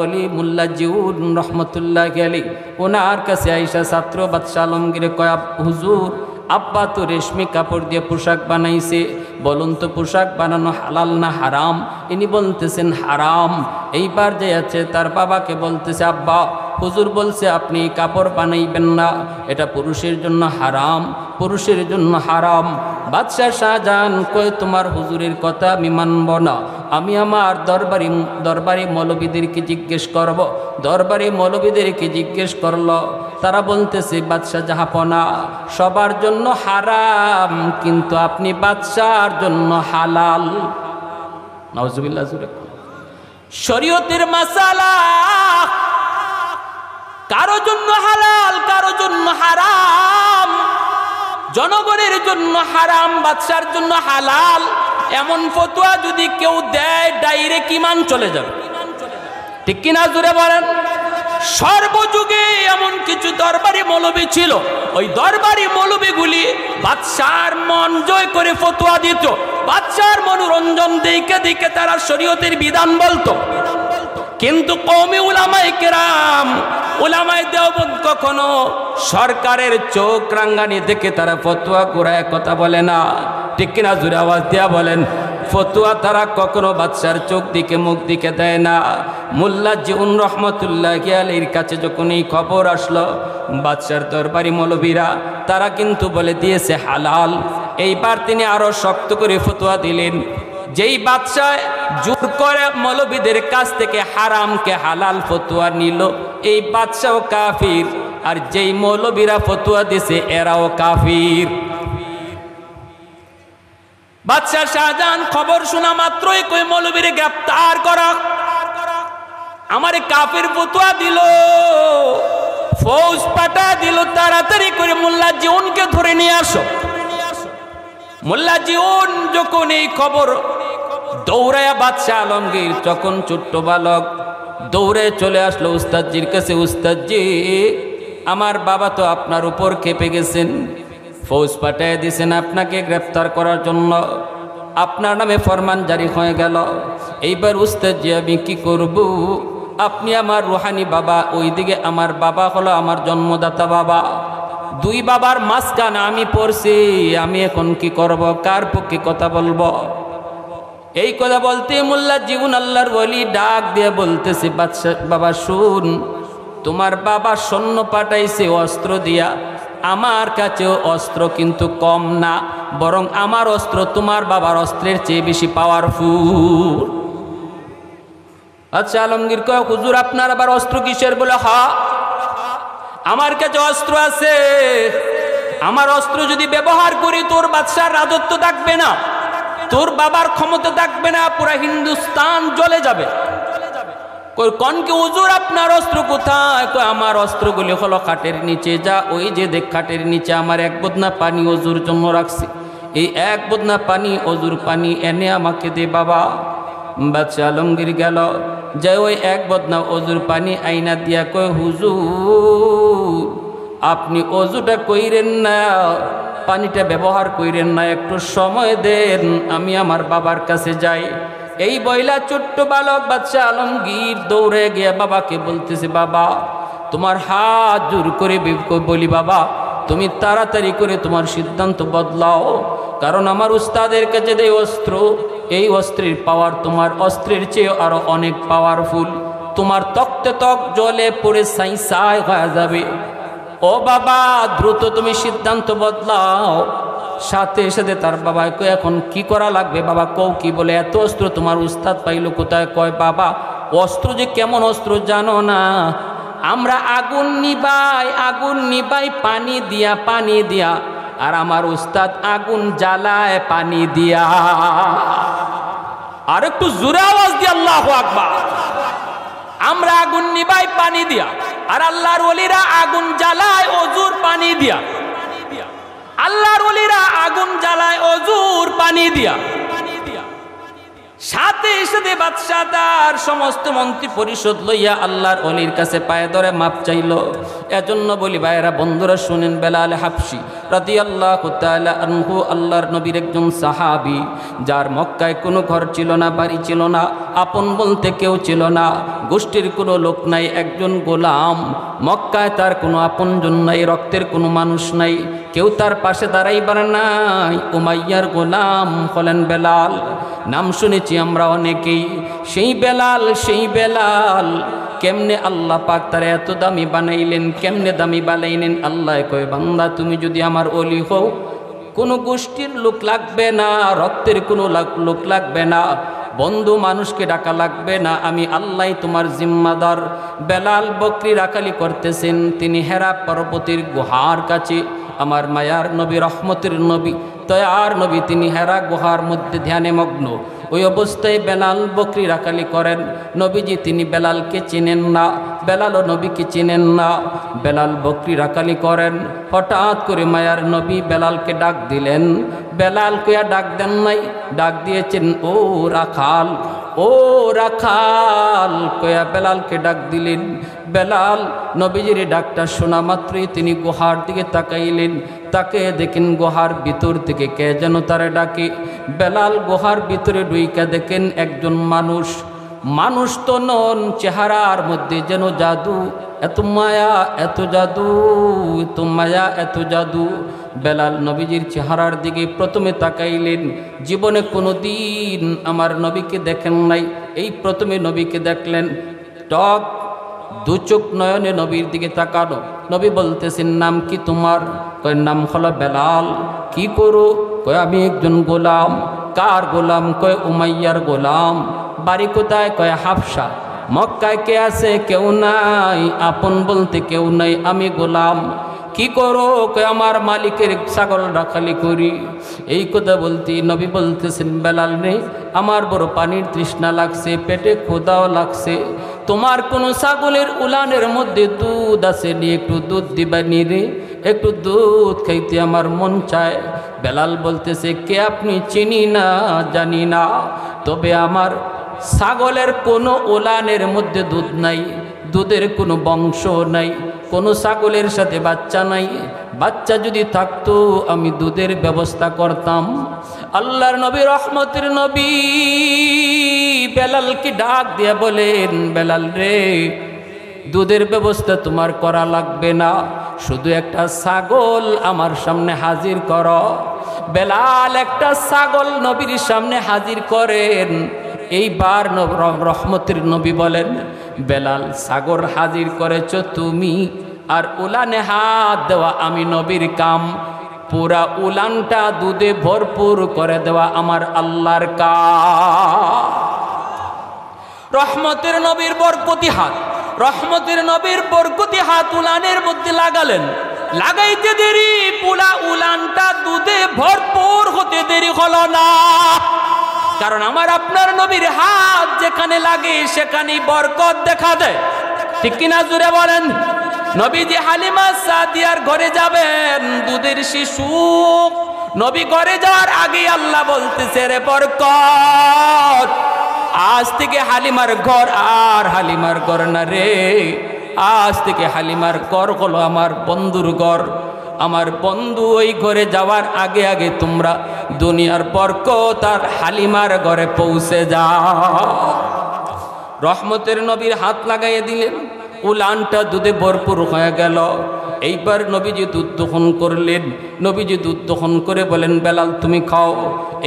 ওলি মোল্লা জিউন রহমতুল্লাহি আলাইহি, ওনার কাছে আইসা ছাত্র বাদশাহ আলমগীর কয়, হুজুর আব্বা তো রেশমি কাপড় দিয়ে পোশাক বানাইছে, বলুন তো পোশাক বানানো হালাল না হারাম? ইনি বলতেছেন হারাম। এইবার যে আছে তার বাবাকে বলতেছে, আব্বা হুজুর বলছে আপনি কাপড় বানাইবেন না, এটা পুরুষের জন্য হারাম, পুরুষের জন্য হারাম। বাদশাহ শাহজাহান কয়, তোমার হুজুরের কথা আমি মানব না, আমি আমার দরবারি মৌলবীদেরকে জিজ্ঞেস করব। দরবারি মৌলবীদেরকে জিজ্ঞেস করলো, তারা বলতেছে বাদশাহ জাহাপনা সবার জন্য হারাম, কিন্তু আপনি বাদশার জন্য হালাল। নাউজুবিল্লাহ। শরীয়তের মাসালা কারো জন্য হালাল, কারো জন্য হারাম। জনগণের জন্য হারাম, বাদশার জন্য হালাল, এমন ফতোয়া যদি কেউ দেয় ডাইরেক্ট ঈমান চলে যাবে। ঠিক কিনা জোরে বলেন? সর্বযুগে এমন কিছু দরবারি মৌলবী ছিল, ওই দরবারি মৌলবীগুলি বাদশার মন জয় করে ফতোয়া দিত। বাদশার মনোরঞ্জন দেখে দেখে তারা শরীয়তের বিধান বলতো। কিন্তু কওমি উলামায়ে কেরাম, উলামায়ে দেওবন্দ কখনো সরকারের চোখ রাঙ্গানি দেখে তারা ফতোয়া কুরায় কথা বলে না। ঠিক কিনা জোরে আওয়াজ দিয়া বলেন? ফতোয়া তারা কখনো বাদশার চোখ দিকে মুখ দিকে দেয় না। মোল্লা জিউন রহমতুল্লাহি আলাইহির কাছে যখন এই খবর আসলো, বাদশার দরবারি মৌলবীরা তারা কিন্তু বলে দিয়েছে হালাল। এইবার তিনি আরো শক্ত করে ফতোয়া দিলেন। যেই বাদশাহ জোর করে মৌলবীদের কাছ থেকে হারামকে হালাল ফতোয়া নিল, এই বাদশাও কাফির, আর যেই মৌলবীরা ফতোয়া দিছে এরাও কাফির। বাদশাহ শাহজাহান খবর শোনা মাত্রই কই মৌলবীরে গ্রেফতার করা। আমার কাফির ফতোয়া দিল, ফৌজ পাঠা দিল, তাড়াতাড়ি করে মোল্লা জিউনকে ধরে নিয়ে আসো। মোল্লা জিউন যখন এই খবর দৌড়ায়া, বাদশাহ আলমগীর যখন ছোট্ট বালক দৌড়ে চলে আসলো উস্তাদজির কাছে, উস্তাদজি আমার বাবা তো আপনার উপর খেপে গেছেন, ফৌজ পাঠিয়ে দিয়েছেন আপনাকে গ্রেফতার করার জন্য, আপনার নামে ফরমান জারি হয়ে গেল। এইবার উস্তাদজি আমি কি করব? আপনি আমার রুহানি বাবা, ওইদিকে আমার বাবা হলো আমার জন্মদাতা বাবা, দুই বাবার মাঝখানে আমি পড়ছি, আমি এখন কি করব? কার পক্ষে কথা বলবো? এই কথা বলতে মোল্লা জিউন আল্লাহর ওলি ডাক দিয়ে বলতেছে, বাবা শুন, তোমার বাবা সৈন্য পাঠাইছে অস্ত্র দিয়া, আমার কাছেও অস্ত্র কিন্তু কম না, বরং আমার অস্ত্র তোমার বাবার অস্ত্রের চেয়ে বেশি পাওয়ারফুল। আচ্ছা আলমগীর কয়, হুজুর আপনার আবার অস্ত্র কিসের? বলে হ্যাঁ আমার কাছে অস্ত্র আছে, আমার অস্ত্র যদি ব্যবহার করি তোর বাদশার রাজত্ব থাকবে না, তোর বাবার ক্ষমতা থাকবে না, পুরা হিন্দুস্তান জ্বলে যাবে। কন কি হুজুর আপনার অস্ত্র কোথায়? কই আমার অস্ত্রগুলি হলো খাটের নিচে। যা ওই যে দেখ খাটের নিচে আমার এক বদনা পানি অজুর জন্য রাখছি, এই এক বদনা পানি অজুর পানি এনে আমাকে দে বাবা। বাদশা আলমগীর গেল, যে ওই এক বদনা অজুর পানি আইনা দিয়া কয় হুজুর আপনি অজুটা কইরেন না, পানিটা ব্যবহার কইরেন না, একটু সময় দেন আমি আমার বাবার কাছে যাই। এই বইলা ছোট্ট বালক বাদশা আলমগীর দৌড়ে গিয়ে বাবাকে বলতেছে, বাবা তোমার হাত জোর করে বলি বাবা তুমি তাড়াতাড়ি করে তোমার সিদ্ধান্ত বদলাও, কারণ আমার উস্তাদের কাছে যে অস্ত্র, এই অস্ত্রের পাওয়ার তোমার অস্ত্রের চেয়ে আরো অনেক পাওয়ারফুল, তোমার তক্তে তক জলে পড়ে ছাই ছাই হয়ে যাবে। ও বাবা দ্রুত তুমি সিদ্ধান্ত বদলাও। সাথে সাথে তার বাবা কয় এখন কি করা লাগবে বাবা? কও কি? বলে এত অস্ত্র তোমার উস্তাদ পাইল কোথায়? কয় বাবা অস্ত্র যে কেমন অস্ত্র জানো না, আমরা আগুন নিবাই পানি দিয়া, আর আমার উস্তাদ আগুন জ্বালায় পানি দিয়া। আর একটু জোরে আওয়াজ দিয়ে আল্লাহু আকবার। আমরা আগুন নিবাই পানি দিয়া, আর আল্লাহর ওলিরা আগুন জ্বালায় অজুর পানি দিয়া। আল্লাহর ওলিরা আগুন জ্বালায় অজুর পানি দিয়া। সাথে সাথে বাদশা তার সমস্ত মন্ত্রী পরিষদ লইয়া আল্লাহর ওলির কাছে পায়ে ধরে মাপ চাইল। এজন্য বলি ভাইরা বন্ধুরা শুনেন, বেলাল হাবশি রাদিয়াল্লাহু তাআলা আনহু আল্লাহর নবীর একজন সাহাবী, যার মক্কায় কোনো ঘর ছিল না, বাড়ি ছিল না, আপন বলতে কেউ ছিল না, গোষ্ঠীর কোনো লোক নাই, একজন গোলাম। মক্কায় তার কোনো আপনজন নাই, রক্তের কোনো মানুষ নাই, কেউ তার পাশে দাঁড়াইবার নাই। উমাইয়ার গোলাম হলেন বেলাল। নাম শুনেছি আমরা অনেকেই। সেই বেলাল কেমনে আল্লাহ পাক তারা এত দামি বানাইলেন? কেমনে দামি বানাইলেন? আল্লাহ কয় বান্দা তুমি যদি আমার ওলি হও, কোনো গোষ্ঠীর লোক লাগবে না, রক্তের কোনো লোক লাগবে না, বন্ধু মানুষকে ডাকা লাগবে না, আমি আল্লাহ তোমার জিম্মাদার। বেলাল বকরি রাখালি করতেছেন, তিনি হেরা পর্বতের গুহার কাছে। আমার মায়ার নবী, রহমতের নবী, দয়ার নবী, তিনি হেরা গুহার মধ্যে ধ্যানে মগ্ন। ওই অবস্থায় বেলাল বকরি রাখালি করেন। নবীজি তিনি বেলালকে চিনেন না, বেলালও নবীকে চিনেন না। বেলাল বকরি রাখালি করেন। হঠাৎ করে মায়ার নবী বেলালকে ডাক দিলেন। বেলাল কইয়া ডাক দেন নাই, ডাক দিয়েছেন ও রাখাল, ও রাখাল কয়া বেলালকে ডাক দিলেন। বেলাল নবীজির ডাকটা শোনা মাত্রই তিনি গুহার দিকে তাকাইলেন। তাকে দেখেন গুহার ভিতর থেকে কে যেন তারে ডাকে। বেলাল গুহার ভিতরে ঢুইকা দেখেন একজন মানুষ তো নন, চেহারার মধ্যে যেন জাদু, এত মায়া এত জাদু, এত মায়া এত জাদু। বেলাল নবীজির চেহারার দিকে প্রথমে তাকাইলেন। জীবনে কোনো দিন আমার নবীকে দেখেন নাই, এই প্রথমে নবীকে দেখলেন। টক দু চোখ নয়নে নবীর দিকে তাকানো। নবী বলতেছেন নাম কি তোমার? কয় নাম হলো বেলাল। কি করো? কয় আমি একজন গোলাম। কার গোলাম? কয় উমাইয়ার গোলাম। বাড়ি কোথায়? কয় হাবশা। মক্কায় কে আছে? কেউ নাই, আপন বলতে কেউ নাই, আমি গোলাম। কি করো? কয় আমার মালিকের ছাগল রাখালি করি। এই কথা বলতে নবী বলতেছেন বেলাল রে, আমার বড় পানির তৃষ্ণা লাগছে, পেটে ক্ষুধাও লাগছে, তোমার কোন ছাগলের উলানের মধ্যে দুধ আছে নি? একটু দুধ দিবা নি রে, একটু দুধ খাইতে আমার মন চায়। বেলাল বলতেছে কে আপনি? চিনি না, জানি না, তবে আমার ছাগলের কোনো উলানের মধ্যে দুধ নাই, দুধের কোনো বংশ নাই, কোনো ছাগলের সাথে বাচ্চা নাই। বাচ্চা যদি থাকতো আমি দুধের ব্যবস্থা করতাম। আল্লাহর নবী, রহমতের নবী বেলালকে ডাক দিয়ে বলেন বেলাল রে, দুধের ব্যবস্থা তোমার করা লাগবে না, শুধু একটা ছাগল আমার সামনে হাজির করো। বেলাল একটা ছাগল নবীর সামনে হাজির করেন। এইবার রহমতের নবী বলেন বেলাল ছাগল হাজির করেছ তুমি, আর উলানে হাত দেওয়া আমি নবীর কাম। পুরা উলানটা দুধে ভরপুর করে দেওয়া আমার আল্লাহর কাম। রহমতের নবীর বরকতি হাত, রহমতের নবীর বরকতি হাত উলানের মধ্যে লাগালেন। লাগাইতে দেরি, পুরা উলানটা দুধে ভরপুর হতে দেরি হলো না। কারণ আমার আপনার নবীর হাত যেখানে লাগে সেখানেই বরকত দেখা দেয়, ঠিক কিনা জুড়ে বলেন? নবীজি হালিমা সাদিয়ার ঘরে যাবেন, দুধের শিশু। নবী ঘরে যাওয়ার আগে আল্লাহ বলতেছে, রে বরকত, আজ থেকে হালিমার ঘর আর হালিমার ঘর না রে, আজ থেকে হালিমার ঘর হলো আমার বন্ধুর ঘর। আমার বন্ধু ওই ঘরে যাওয়ার আগে আগে তোমরা দুনিয়ার বরকত আর হালিমার ঘরে পৌঁছে যাও। রহমতের নবীর হাত লাগাইয়ে দিলেন, উলানটা দুধে ভরপুর হয়ে গেল। এইবার নবীজি দুধ দহন করলেন। নবীজি দুধ দহন করে বলেন, বেলাল তুমি খাও।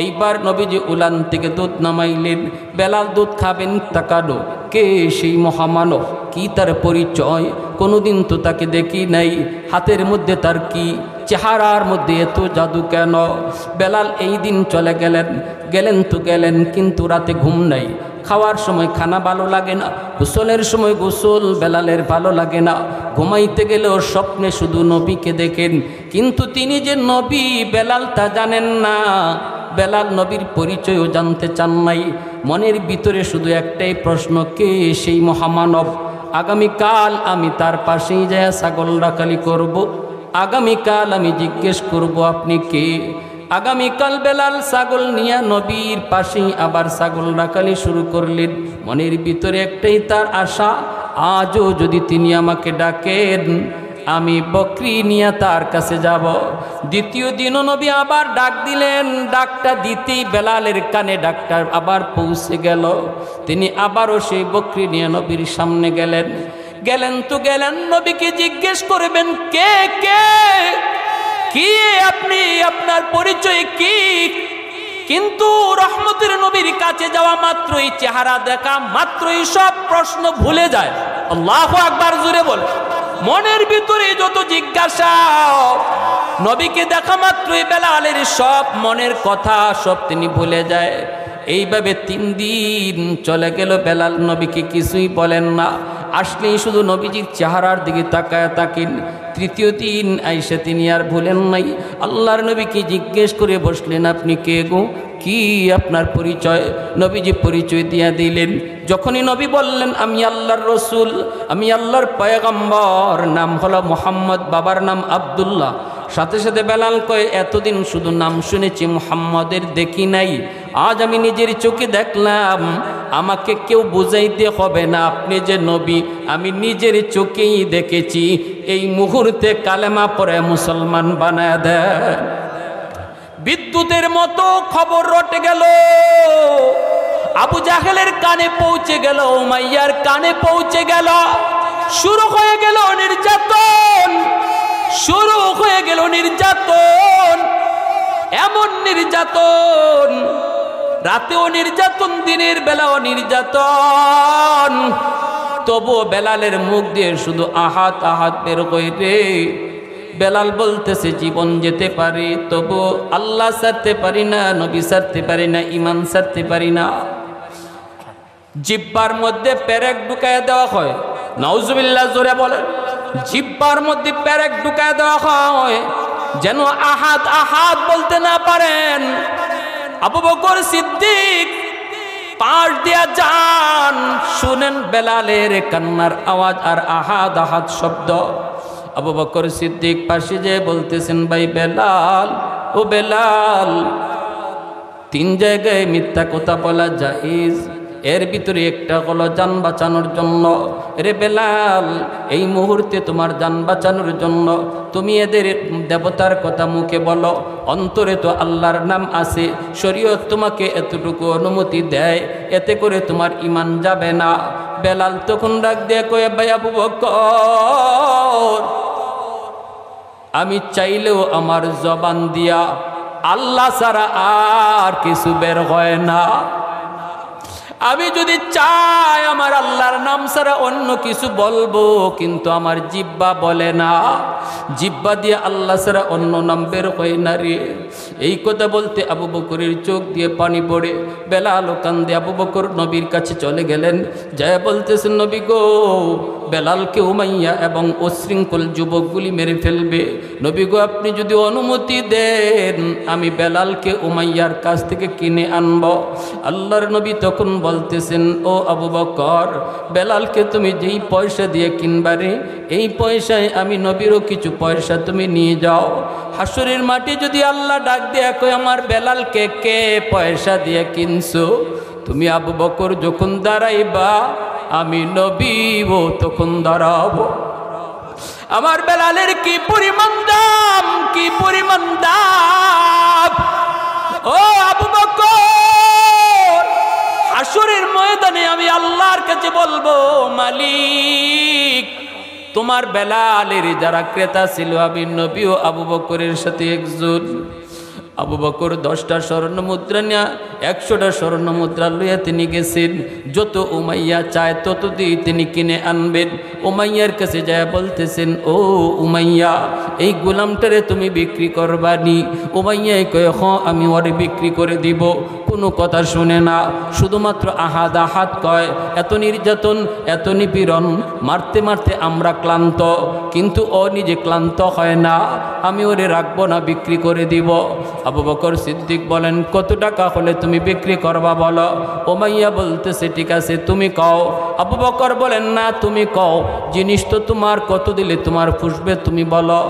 এইবার নবীজি উলান থেকে দুধ নামাইলেন। বেলাল দুধ খাবেন, তাকালো, কে সেই মহামানব, কি তার পরিচয়? কোনোদিন তো তাকে দেখি নাই। হাতের মধ্যে তার কি, চেহারার মধ্যে এত জাদু কেন? বেলাল এই দিন চলে গেলেন। গেলেন তো গেলেন, কিন্তু রাতে ঘুম নাই। খাওয়ার সময় খানা ভালো লাগে না, গোসলের সময় গোসল বেলালের ভালো লাগে না। ঘুমাইতে গেলেও স্বপ্নে শুধু নবীকে দেখেন, কিন্তু তিনি যে নবী বেলাল তা জানেন না। বেলাল নবীর পরিচয়ও জানতে চান নাই। মনের ভিতরে শুধু একটাই প্রশ্ন, কে সেই মহামানব? আগামীকাল আমি তার পাশেই যায় ছাগল রাখালি করব। আগামীকাল আমি জিজ্ঞেস করব, আপনি কে? আগামীকাল বেলাল ছাগল নিয়ে নবীর পাশেই আবার ছাগল রাখালি শুরু করলেন। মনের ভিতরে একটাই তার আশা, আজও যদি তিনি আমাকে ডাকেন আমি বকরি নিয়ে তার কাছে যাব। দ্বিতীয় দিনও নবী আবার ডাক দিলেন। ডাকটা দিতেই বেলালের কানে ডাকটা আবার পৌঁছে গেল। তিনি আবারও সেই বকরি নিয়ে নবীর সামনে গেলেন। গেলেন তো গেলেন, নবীকে জিজ্ঞেস করবেন, কে কে, কি আপনি, আপনার পরিচয় কি? কিন্তু রহমতের নবীর কাছে যাওয়া মাত্রই, চেহারা দেখা মাত্রই সব প্রশ্ন ভুলে যায়। আল্লাহু আকবার জোরে বলে। মনের ভিতরে যত জিজ্ঞাসা, নবীকে দেখা মাত্রই বেলালের সব মনের কথা সব তিনি ভুলে যায়। এইভাবে 3 দিন চলে গেল। বেলাল নবীকে কিছুই বলেন না, আসলেই শুধু নবীজির চেহারার দিকে তাকায় থাকেন। তৃতীয় দিন আইসা তিনি আর ভুলেন নাই। আল্লাহর নবীকে জিজ্ঞেস করে বসলেন, আপনি কে গো, কি আপনার পরিচয়? নবীজি পরিচয় দিয়া দিলেন। যখনই নবী বললেন, আমি আল্লাহর রসুল, আমি আল্লাহর পয়গম্বর, নাম হলো মুহাম্মদ, বাবার নাম আব্দুল্লাহ। সাথে সাথে বেলাল কয়, এতদিন শুধু নাম শুনেছি, মুহাম্মদের দেখি নাই। আজ আমি নিজের চোখে দেখলাম, আমাকে কেউ বুঝাইতে হবে না আপনি যে নবী, আমি নিজের চোখেই দেখেছি। এই মুহূর্তে কালেমা পড়ে মুসলমান বানায় দেয়। বিদ্যুতের মতো খবর রটে গেল। আবু জাহেলের কানে পৌঁছে গেল, উমাইয়ার কানে পৌঁছে গেল। শুরু হয়ে গেল নির্যাতন, শুরু হয়ে গেল নির্যাতন। এমন নির্যাতন, রাতেও নির্যাতন, দিনের বেলাও নির্যাতন। তবুও বেলালের মুখ দিয়ে শুধু আহাত আহাত বের হইরে। বেলাল বলতেছে, জীবন যেতে পারে, তবু আল্লাহ ছাড়তে পারি না, নবী ছাড়তে পারি না, ইমান ছাড়তে পারি না। জিব্বার মধ্যে পেরেক ঢুকায় দেওয়া হয়। নাউজুবিল্লাহ জোরে বলেন। জিব্বার মধ্যে পেরেক ঢুকায় দেওয়া হয় যেন আহাদ আহাদ বলতে না পারেন। আবু বকর সিদ্দিক পাশ দিয়া যান, শুনেন বেলালের কান্নার আওয়াজ আর আহাদ আহাদ শব্দ। আবু বকর সিদ্দিক পাশে যেয়ে বলতেছেন, ভাই বেলাল, ও বেলাল, 3 জায়গায় মিথ্যা কথা বলা জায়েজ, এর ভিতরে একটা হলো জান বাঁচানোর জন্য। রে বেলাল, এই মুহূর্তে তোমার জান বাঁচানোর জন্য তুমি এদের দেবতার কথা মুখে বলো, অন্তরে তো আল্লাহর নাম আছে। শরীয়ত তোমাকে এতটুকু অনুমতি দেয়, এতে করে তোমার ইমান যাবে না। বেলাল তখন ডাক দিয়ে কয়ে, ভাই আবু বকর, আমি চাইলেও আমার জবান দিয়া আল্লাহ ছাড়া আর কিছু বের হয় না। আমি যদি চাই আমার আল্লাহর নাম ছাড়া অন্য কিছু বলবো, কিন্তু আমার জিব্বা বলে না, জিব্বা দিয়ে আল্লাহ ছাড়া অন্য নাম বের হয় না রে। এই কথা বলতে আবু বকরের চোখ দিয়ে পানি পড়ে। বেলাল কান্দে। আবু বকর নবীর কাছে চলে গেলেন, যায় বলতেছেন, নবী গো, বেলালকে উমাইয়া এবং অশৃঙ্খল যুবকগুলি মেরে ফেলবে। নবী গো আপনি যদি অনুমতি দেন আমি বেলালকে উমাইয়ার কাছ থেকে কিনে আনব। আল্লাহর নবী তখন বলতেছেন, ও আবু বকর, বেলালকে তুমি যেই পয়সা দিয়ে কিনবারে এই পয়সায় আমি নবীরও কিছু পয়সা তুমি নিয়ে যাও। হাসরের মাটি যদি আল্লাহ ডাক দেয়া কয় আমার বেলালকে কে পয়সা দিয়ে কিনছো, তুমি আবু বকর যখন দাঁড়াইবা আমি নবীও তখন দাঁড়াবো। আমার বেলালের কি পরিমাণ দাম, কি পরিমাণ দাম! ও আবু বকর, হাসরের ময়দানে আমি আল্লাহর কাছে বলবো, মালিক তোমার বেলালের যারা ক্রেতা ছিল আমি নবী ও আবু বকরের সাথে একজন। আবু বকর 10টা স্বর্ণ মুদ্রা নিয়ে 100টা স্বর্ণ মুদ্রা লইয়া তিনি গেছেন। যত উমাইয়া চায় তত দিয়ে তিনি কিনে আনবেন। উমাইয়ার কাছে যায় বলতেছেন, ও উমাইয়া এই গোলামটারে তুমি বিক্রি করবানি? উমাইয়াই কয়, হ্যাঁ আমি ওরে বিক্রি করে দিব। কোনো কথা শুনে না, শুধুমাত্র আহাদ আহাদ কয়। এত নির্যাতন, এত নিপীড়ন, মারতে মারতে আমরা ক্লান্ত, কিন্তু ও নিজে ক্লান্ত হয় না। আমি ওরে রাখবো না, বিক্রি করে দিব। আবু বকর সিদ্দিক বলেন, কত টাকা হলে তুমি বিক্রি করবা বলো? উমাইয়া বলতেছে, ঠিক আছে তুমি কও। আবু বকর বলেন, না তুমি কও, জিনিস তো তোমার, কত দিলে তোমার পুষবে তুমি বলো।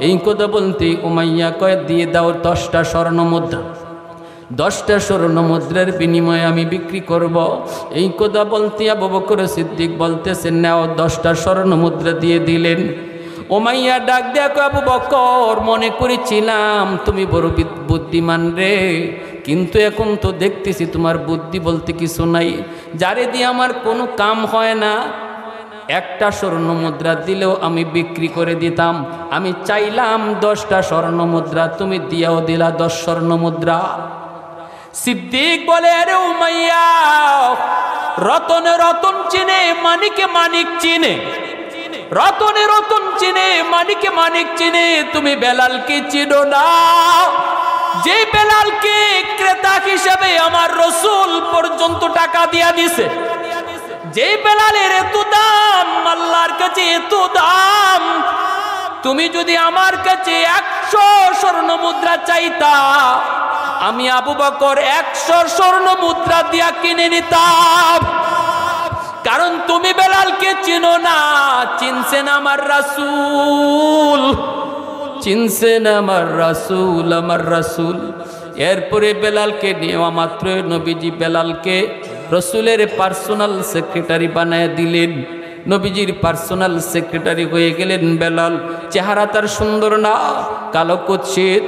এই কথা বলতে উমাইয়া কয়, দিয়ে দাও 10টা স্বর্ণ মুদ্রা। 10টা স্বর্ণ মুদ্রার বিনিময়ে আমি বিক্রি করব। এই কথা বলতে আবু বকর সিদ্দিক বলতেছেন, নাও 10টা স্বর্ণ মুদ্রা দিয়ে দিলেন। উমাইয়া ডাক দেখো, আবু বকর মনে করেছিলাম তুমি বড় বুদ্ধিমান রে, কিন্তু এখন তো দেখতেছি তোমার বুদ্ধি বলতে কিছু নাই। যারে দিয়ে আমার কোনো কাম হয় না, একটা স্বর্ণ মুদ্রা দিলেও আমি বিক্রি করে দিতাম। আমি চাইলাম 10টা স্বর্ণ মুদ্রা, তুমি দিয়াও দিলা 10 স্বর্ণ মুদ্রা। সিদ্দিক বলে, আরে উমাইয়া, রতনে রতন চিনে, মানিকে মানিক চিনে, রতনে রতন চিনে, মানিকে মানিক চিনে, তুমি বেলালকে চিনো না। যে বেলালকে ক্রেতা হিসেবে আমার রসুল পর্যন্ত টাকা দিয়া দিছে, যে বেলালের এত দাম, আল্লাহর কাছে এত দাম, তুমি যদি আমার কাছে 100 স্বর্ণ মুদ্রা চাইতা, আমি আবু বকর 100 স্বর্ণ মুদ্রা দিয়া কিনে নিতাম। কারণ তুমি বেলালকে চিনো না, চিনছেন আমার রাসূল, চিনছেন আমার রাসূল, আমার রাসূল। এরপরে বেলালকে নেওয়া মাত্র নবীজি বেলালকে রসুলের পার্সোনাল সেক্রেটারি বানায় দিলেন। নবীজির পার্সোনাল সেক্রেটারি হয়ে গেলেন বেলাল। চেহারা তার সুন্দর না, কালো কুৎসিত,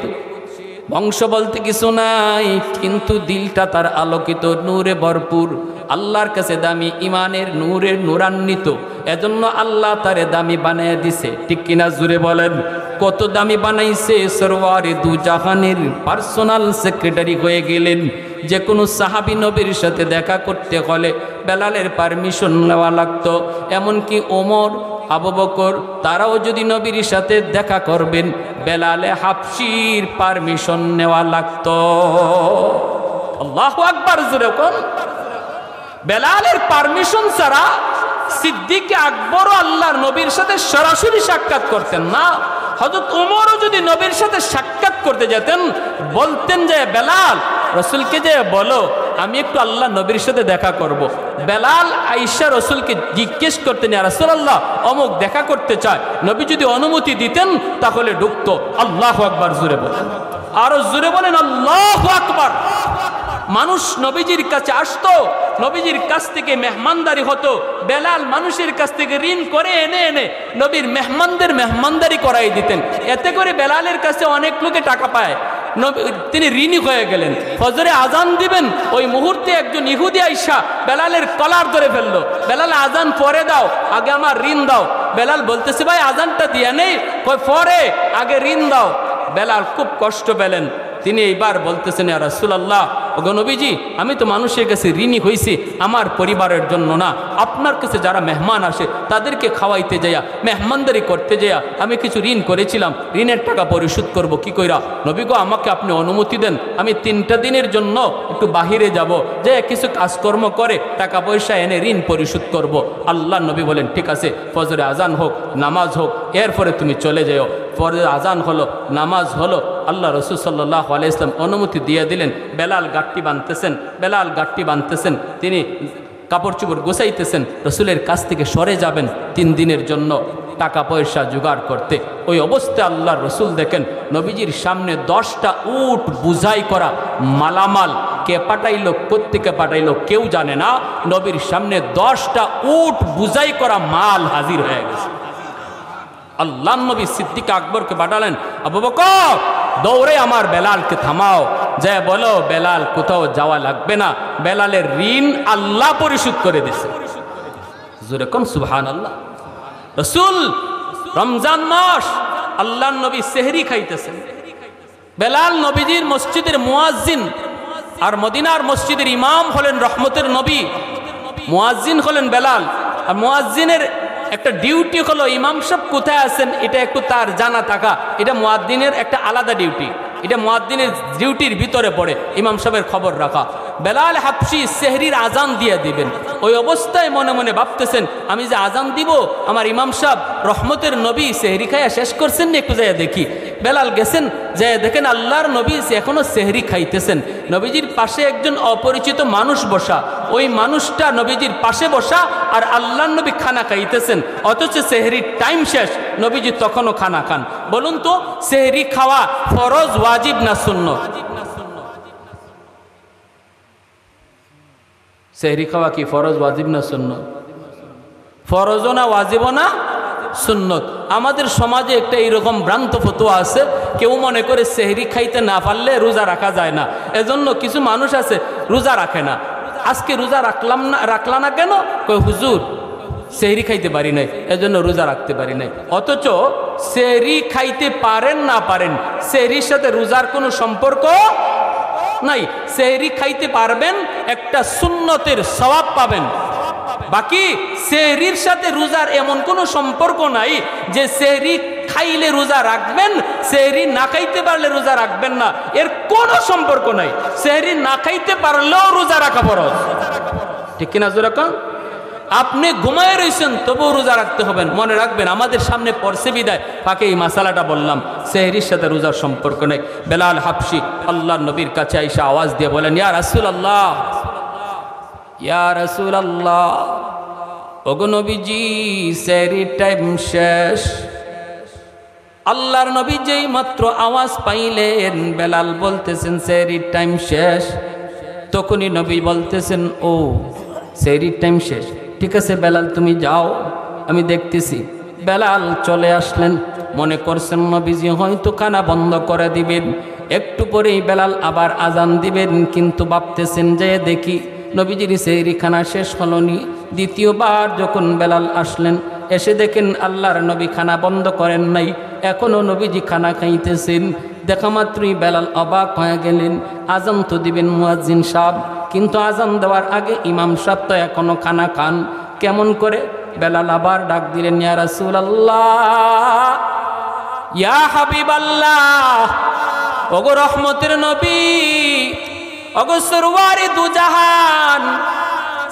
বংশ বলতে কিছু নাই, কিন্তু দিলটা তার আলোকিত, নূরে ভরপুর, আল্লাহর কাছে দামি, ইমানের নূরের নূরান্বিত। এজন্য আল্লাহ তারে দামি বানায় দিছে। ঠিক কিনা জুড়ে বলেন, কত দামি বানাইছে! সরওয়ারে দু জাহানের পার্সোনাল সেক্রেটারি হয়ে গেলেন। যে কোনো সাহাবী নবীর সাথে দেখা করতে হলে বেলালের পারমিশন নেওয়া লাগতো। এমনকি ওমর, আবু বকর তারাও যদি নবীর সাথে দেখা করবেন, বেলালে হাবশির পারমিশন নেওয়া লাগতো। আল্লাহু আকবার, জোরে কোন! বেলালের পারমিশন ছাড়া সিদ্দিক আকবর আল্লাহর নবীর সাথে সরাসরি সাক্ষাৎ করতেন না। হযরত ওমরও যদি নবীর সাথে সাক্ষাৎ করতে যেতেন, বলতেন যে বেলাল, রসুলকে যে বলো আমি একটু আল্লাহ নবীর সাথে দেখা করব। বেলাল আয়েশা রসুলকে জিজ্ঞেস করতেন, ইয়া রাসূলুল্লাহ অমুক দেখা করতে চায়। নবী যদি অনুমতি দিতেন তাহলে ঢুকতো। আল্লাহু আকবার, জোরে বলেন, আরো জোরে বলেন আল্লাহু আকবার। মানুষ নবীজির কাছে আসতো, নবীজির কাছ থেকে মেহমানদারি হতো। বেলাল মানুষের কাছ থেকে ঋণ করে এনে এনে নবীর মেহমানদের মেহমানদারি করাই দিতেন। এতে করে বেলালের কাছে অনেক লোকে টাকা পায়। তিনি ঋণী হয়ে গেলেন। ফজরে আজান দিবেন, ওই মুহূর্তে একজন ইহুদি আইসা বেলালের কলার ধরে ফেললো। বেলাল, আজান পরে দাও, আগে আমার ঋণ দাও। বেলাল বলতেছে, ভাই আজানটা দিয়া নেই, পরে আগে ঋণ দাও। বেলাল খুব কষ্ট পেলেন। তিনি এইবার বলতেছেন, ইয়া রাসূলুল্লাহ ওগো নবীজি, আমি তো মানুষের কাছে ঋণী হয়েছি আমার পরিবারের জন্য না, আপনার কাছে যারা মেহমান আসে তাদেরকে খাওয়াইতে যাইয়া, মেহমানদারি করতে যাইয়া আমি কিছু ঋণ করেছিলাম, ঋণের টাকা পরিশোধ করব কি কইরা। নবী গো, আমাকে আপনি অনুমতি দেন, আমি 3টা দিনের জন্য একটু বাহিরে যাব, যে কিছু কাজকর্ম করে টাকা পয়সা এনে ঋণ পরিশোধ করব। আল্লাহ নবী বলেন ঠিক আছে, ফজরে আজান হোক, নামাজ হোক, এরপরে তুমি চলে যাও। পরে আজান হলো, নামাজ হলো, আল্লাহ রসুল সাল্লাল্লাহু আলাইহি ওয়াসাল্লাম অনুমতি দিয়ে দিলেন। বেলাল গাট্টি বাঁধতেছেন, তিনি কাপড় চোপড় গোছাইতেছেন, রসুলের কাছ থেকে সরে যাবেন 3 দিনের জন্য টাকা পয়সা জোগাড় করতে। ওই অবস্থায় আল্লাহর রসুল দেখেন নবীজির সামনে 10টা উট বুঝাই করা মালামাল, কে পাঠাইলো, কোত্থেকে পাঠাইলো কেউ জানে না, নবীর সামনে 10টা উট বুঝাই করা মাল হাজির হয়ে গেছে। আল্লাহ নবী সিদ্দিক আকবরকে পাঠালেন, আবু বকর দৌড়ে আমার বেলালকে থামাও, যে বলো বেলাল কোথাও যাওয়া লাগবে না, বেলালের ঋণ আল্লাহ পরিশোধ করে দিছে। জোরে কোন সুবহানাল্লাহ। রসুল রমজান মাস, আল্লাহ নবী সেহরি খাইতেছেন, বেলাল নবীজির মসজিদের মুয়াজ্জিন, আর মদিনার মসজিদের ইমাম হলেন রহমতের নবী, মুয়াজ্জিন হলেন বেলাল। আর মুয়াজ্জিনের একটা ডিউটি হলো ইমাম সাহেব কোথায় আছেন এটা একটু তার জানা থাকা, এটা মুয়াজ্জিনের একটা আলাদা ডিউটি, এটা মুয়াজ্জিনের ডিউটির ভিতরে পড়ে ইমাম সাহেবের খবর রাখা। বেলাল হাবশি সেহরির আজান দিয়ে দিবেন, ওই অবস্থায় মনে মনে ভাবতেছেন আমি যে আজান দিব, আমার ইমাম সাহেব রহমতের নবী সেহরি খাইয়া শেষ করছেন না, একটু যাইয়া দেখি। বেলাল গেছেন, যে দেখেন আল্লাহর নবী এখনো সেহরি খাইতেছেন, নবীজির পাশে একজন অপরিচিত মানুষ বসা, ওই মানুষটা নবীজির পাশে বসা, আর আল্লাহর নবী খানা খাইতেছেন, অথচ সেহরির টাইম শেষ, নবীজি তখনও খানা খান। বলুন তো সেহরি খাওয়া ফরজ, ওয়াজিব না সুন্নত? সেহরি খাওয়া কি ফরজ, ওয়াজিব না সুন্নত? ফরজও না, ওয়াজিবও না, সুন্নত। আমাদের সমাজে একটা এইরকম ভ্রান্ত ফতোয়া আছে, কেউ মনে করে সেহরি খাইতে না পারলে রোজা রাখা যায় না, এজন্য কিছু মানুষ আছে রোজা রাখে না। আজকে রোজা রাখলা না কেন? কই হুজুর সেহরি খাইতে পারি নাই, এজন্য রোজা রাখতে পারি নাই। অথচ সেহরি খাইতে পারেন না পারেন, সেহরির সাথে রোজার কোনো সম্পর্ক নাই। সেহরি খাইতে পারবেন, একটা সুন্নতের সওয়াব পাবেন। বাকি সেহরির সাথে রোজার এমন কোনো সম্পর্ক নাই যে সেহরি খাইলে রোজা রাখবেন, সেহরি না খাইতে পারলে রোজা রাখবেন না, এর কোনো সম্পর্ক নাই। সেহরি না খাইতে পারলেও রোজা রাখা ফরজ, ঠিক কিনা জোরে কোন? আপনি ঘুমায় রয়েছেন তবুও রোজা রাখতে হবেন। মনে রাখবেন আমাদের সামনে পড়ছে বিদায় ফাঁকে এই মাসালাটা বললাম, সেহরির সাথে রোজার সম্পর্ক নেই। বেলাল হাবশি আল্লাহ নবীর কাছে আইসা আওয়াজ দিয়ে বলেন, ইয়া রাসূলুল্লাহ, ইয়া রাসূলুল্লাহ, ওগো নবীজি সেহরির টাইম শেষ। আল্লাহর নবী যেই মাত্র আওয়াজ পাইলেন বেলাল বলতেছেন সেহরির টাইম শেষ, তখনই নবী বলতেছেন ও সেহরির টাইম শেষ, ঠিক আছে বেলাল তুমি যাও, আমি দেখতেছি। বেলাল চলে আসলেন, মনে করছেন নবীজি হয়তো খানা বন্ধ করে দিবেন, একটু পরেই বেলাল আবার আজান দিবেন, কিন্তু ভাবতেছেন যে দেখি নবীজির সেহরি খানা শেষ হলনি। দ্বিতীয়বার যখন বেলাল আসলেন, এসে দেখেন আল্লাহর নবী খানা বন্ধ করেন নাই, এখনও নবীজি খানা খাইতেছেন। দেখা মাত্রই বেলাল অবাক হয়ে গেলেন, আজান তো দিবেন মুয়াজ্জিন সাহেব, কিন্তু আজান দেওয়ার আগে ইমাম সাহেব তো এখনো খানা খান, কেমন করে? বেলাল আবার ডাক দিলেন, ইয়া রাসূলুল্লাহ, ইয়া হাবিবাল্লাহ, ওগো রহমতের নবী, ওগো সরওয়ারে দু জাহান,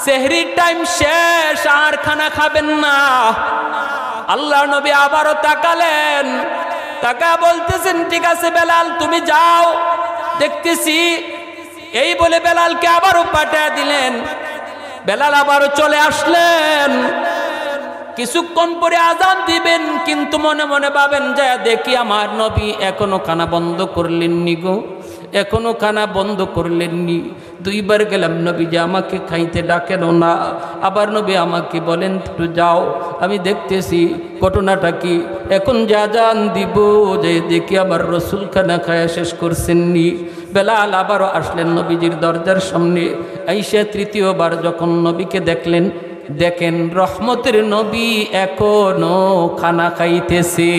সেহরির টাইম শেষ, আর খানা খাবেন না। আল্লাহ নবী আবারও তাকালেন, তাকা বলতেছেন ঠিক আছে বেলাল তুমি যাও, দেখতেছি। এই বলে বেলালকে আবারও পাঠিয়ে দিলেন। বেলাল আবারও চলে আসলেন, কিছুক্ষণ পরে আজান দিবেন, কিন্তু মনে মনে ভাবেন যে দেখি আমার নবী এখনো খানা বন্ধ করলেননি গো, এখনো খানা বন্ধ করলেননি। দুইবার গেলাম, নবী যে আমাকে খাইতে ডাকেন না, আবার নবী আমাকে বলেন একটু যাও, আমি দেখতেছি ঘটনাটা কি। এখন যা আজান দিব যে দেখি আমার রসুল খানা খায়া শেষ করছেননি। বেলাল আবারও আসলেন নবীজির দরজার সামনে, আইসা তৃতীয়বার যখন নবীকে দেখলেন, দেখেন রহমতের নবী এখনো খানা খাইতেছে।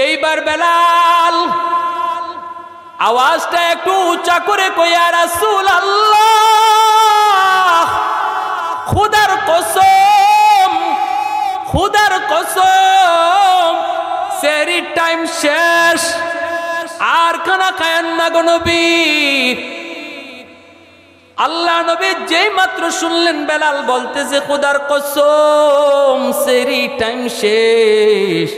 এইবার বেলাল আওয়াজটা একটু উঁচা করে কই ইয়া রাসূলুল্লাহ, খোদার কসম, খোদার কসম, সেহরির টাইম শেষ, আর খানা খায়েন না গো নবী। আল্লাহ নবী যেই মাত্র শুনলেন বেলাল বলতেছে খোদার কসম সেহরি টাইম শেষ,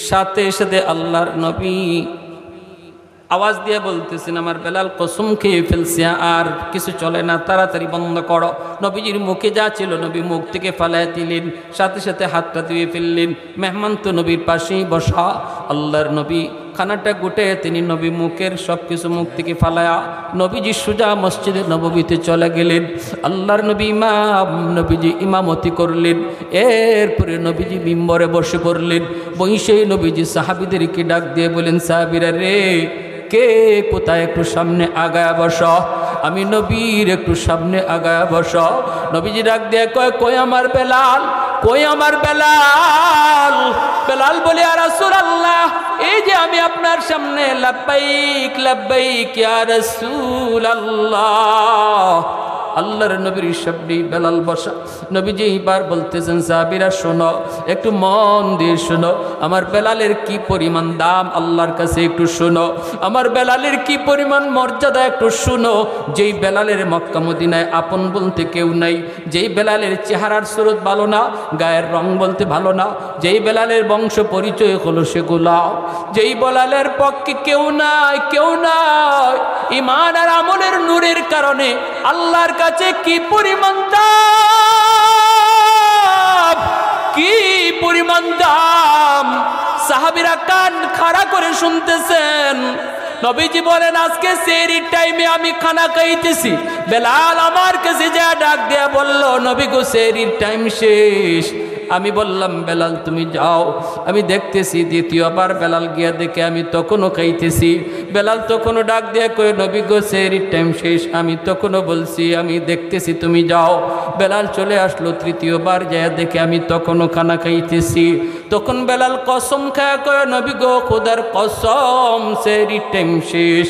সাথে সাথে আল্লাহর নবী আওয়াজ দিয়ে বলতেছেন আমার বেলাল কসম খেয়ে ফেলছে, আর কিছু চলে না, তাড়াতাড়ি বন্ধ করো। নবীজির মুখে যা ছিল নবী মুখ থেকে ফালাই দিলেন, সাথে সাথে হাতটা ধুয়ে ফেললেন। মেহমান তো নবীর পাশেই বসা, আল্লাহর নবী খানাটা গুটে তিনি নবী মুখের সব কিছু মুখ থেকে ফালায়া নবীজি সুজা মসজিদে নববীতে চলে গেলেন। আল্লাহর নবীজি ইমামতি করলেন। এরপরে নবীজি মিম্বরে বসে পড়লেন। বৈশেই নবীজি সাহাবীদেরকে ডাক দিয়ে বলেন, সাহাবীরা রে, কে কোথায় একটু সামনে আগায়া বস, আমি নবীর একটু সামনে আগায়া বস। নবীজি ডাক দিয়ে কয়, কই আমার বেলাল, কই আমার বেলাল। বেলাল বলে ইয়া রাসূলুল্লাহ, এই যে আমি আপনার সামনে, লাব্বাইক লাব্বাইক ইয়া রাসূলুল্লাহ। আল্লাহর নবীর সামনে বেলাল বসা। নবীজি এইবার বলতেছেন, সাহাবীরা শোনো, একটু মন দিয়ে শোনো, আমার বেলালের কি পরিমাণ দাম আল্লাহর কাছে একটু শোনো, আমার বেলালের কি পরিমাণ মর্যাদা একটু শোনো। যেই বেলালের মক্কা মদিনায় আপন বলতে কেউ নাই, যেই বেলালের চেহারার সুরত ভালো না, গায়ের রং বলতে ভালো না, যেই বেলালের বংশ পরিচয় হলো সেগুলা, যেই বেলালের পক্ষে কেউ নাই, কেউ নাই, ঈমান আর আমলের নূরের কারণে আল্লাহর কাছে কি পরিমাণ দাম, কি পরিমাণ দাম। সাহাবীরা কান খাড়া করে শুনতেছেন। নবীজি বলেন, আজকে সেহরির টাইমে আমি খানা খাইতেছি, বেলাল আমার কাছে যা ডাক দেয়া বলল, নবী গো সেহরির টাইম শেষ। আমি বললাম, বেলাল তুমি যাও, আমি দেখতেছি। দ্বিতীয়বার বেলাল গিয়া দেখে আমি তখনও খাইতেছি। বেলাল তখনও ডাক দিয়ে কয়ে, নবী গো সেহরির টাইম শেষ, আমি তখনও বলছি আমি দেখতেছি, তুমি যাও। বেলাল চলে আসলো। তৃতীয়বার যায় দেখে আমি তখনও খানা খাইতেছি। তখন বেলাল কসম খায় কয়ে, নবী গো খোদার কসম সেহরির টাইম শেষ।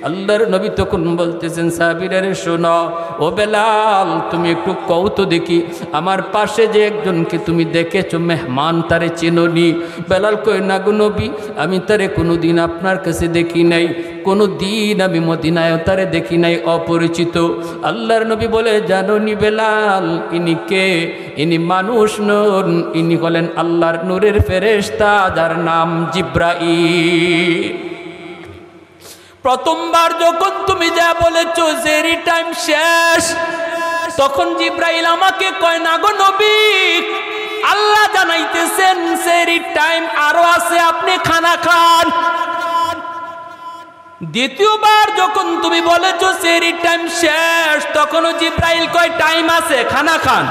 আল্লাহর নবী তখন বলতেছেন, সাহাবীরা রে শোনো, ও বেলাল তুমি একটু কও তো দেখি, আমার পাশে যে একজনকে তুমি দেখেছো মেহমান, তারে চেনোনি? বেলাল কয়, না গো নবী, আমি তারে কোনোদিন আপনার কাছে দেখি নাই, কোনো দিন আমি মদিনায় তারে দেখি নাই, অপরিচিত। আল্লাহর নবী বলে, জানোনি বেলাল ইনি কে? ইনি মানুষ নন, ইনি হলেন আল্লাহর নূরের ফেরেশতা, যার নাম জিব্রাইল। প্রথমবার যখন তুমি যা বলেছো সেহরি টাইম শেষ, তখন জিব্রাইল আমাকে কয়, না গো নবী, আল্লাহ জানাইতেছেন সেহরি টাইম আরো আছে, আপনি খানা খান। দ্বিতীয়বার যখন তুমি বলেছো সেহরি টাইম শেষ, তখনও জিব্রাইল কয় টাইম আছে, খানা খান।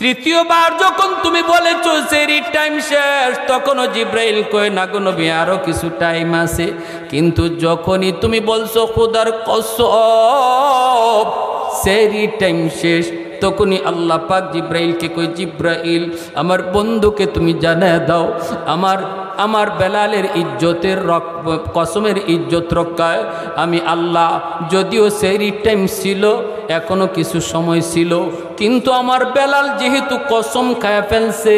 তৃতীয়বার যখন তুমি বলেছো সেহরির টাইম শেষ, তখনও জিব্রাইল কয়, না গো নবী আরো কিছু টাইম আছে। কিন্তু যখনই তুমি বলছো খোদার কসম সেহরির টাইম শেষ, তখনই আল্লাহ পাক জিব্রাইলকে কই, জিব্রাইল আমার বন্ধুকে তুমি জানায় দাও, আমার বেলালের ইজ্জতের কসমের ইজ্জত রক্ষায় আমি আল্লাহ, যদিও সেহরির টাইম ছিল, এখনো কিছু সময় ছিল, কিন্তু আমার বেলাল যেহেতু কসম খায় ফেলছে,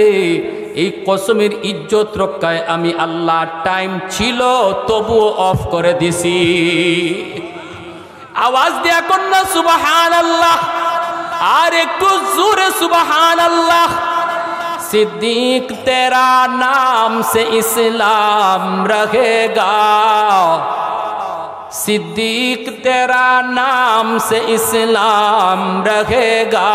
এই কসমের ইজ্জত রক্ষায় আমি আল্লাহ টাইম ছিল তবুও অফ করে দিছি। আওয়াজ দিয়া কন্যা সুবহানাল্লাহ, আর একটু জোরে সুবহানাল্লাহ। सिद्दीक तेरा नाम से इस्लाम रहेगा, सिद्दीक तेरा नाम से इस्लाम रहेगा,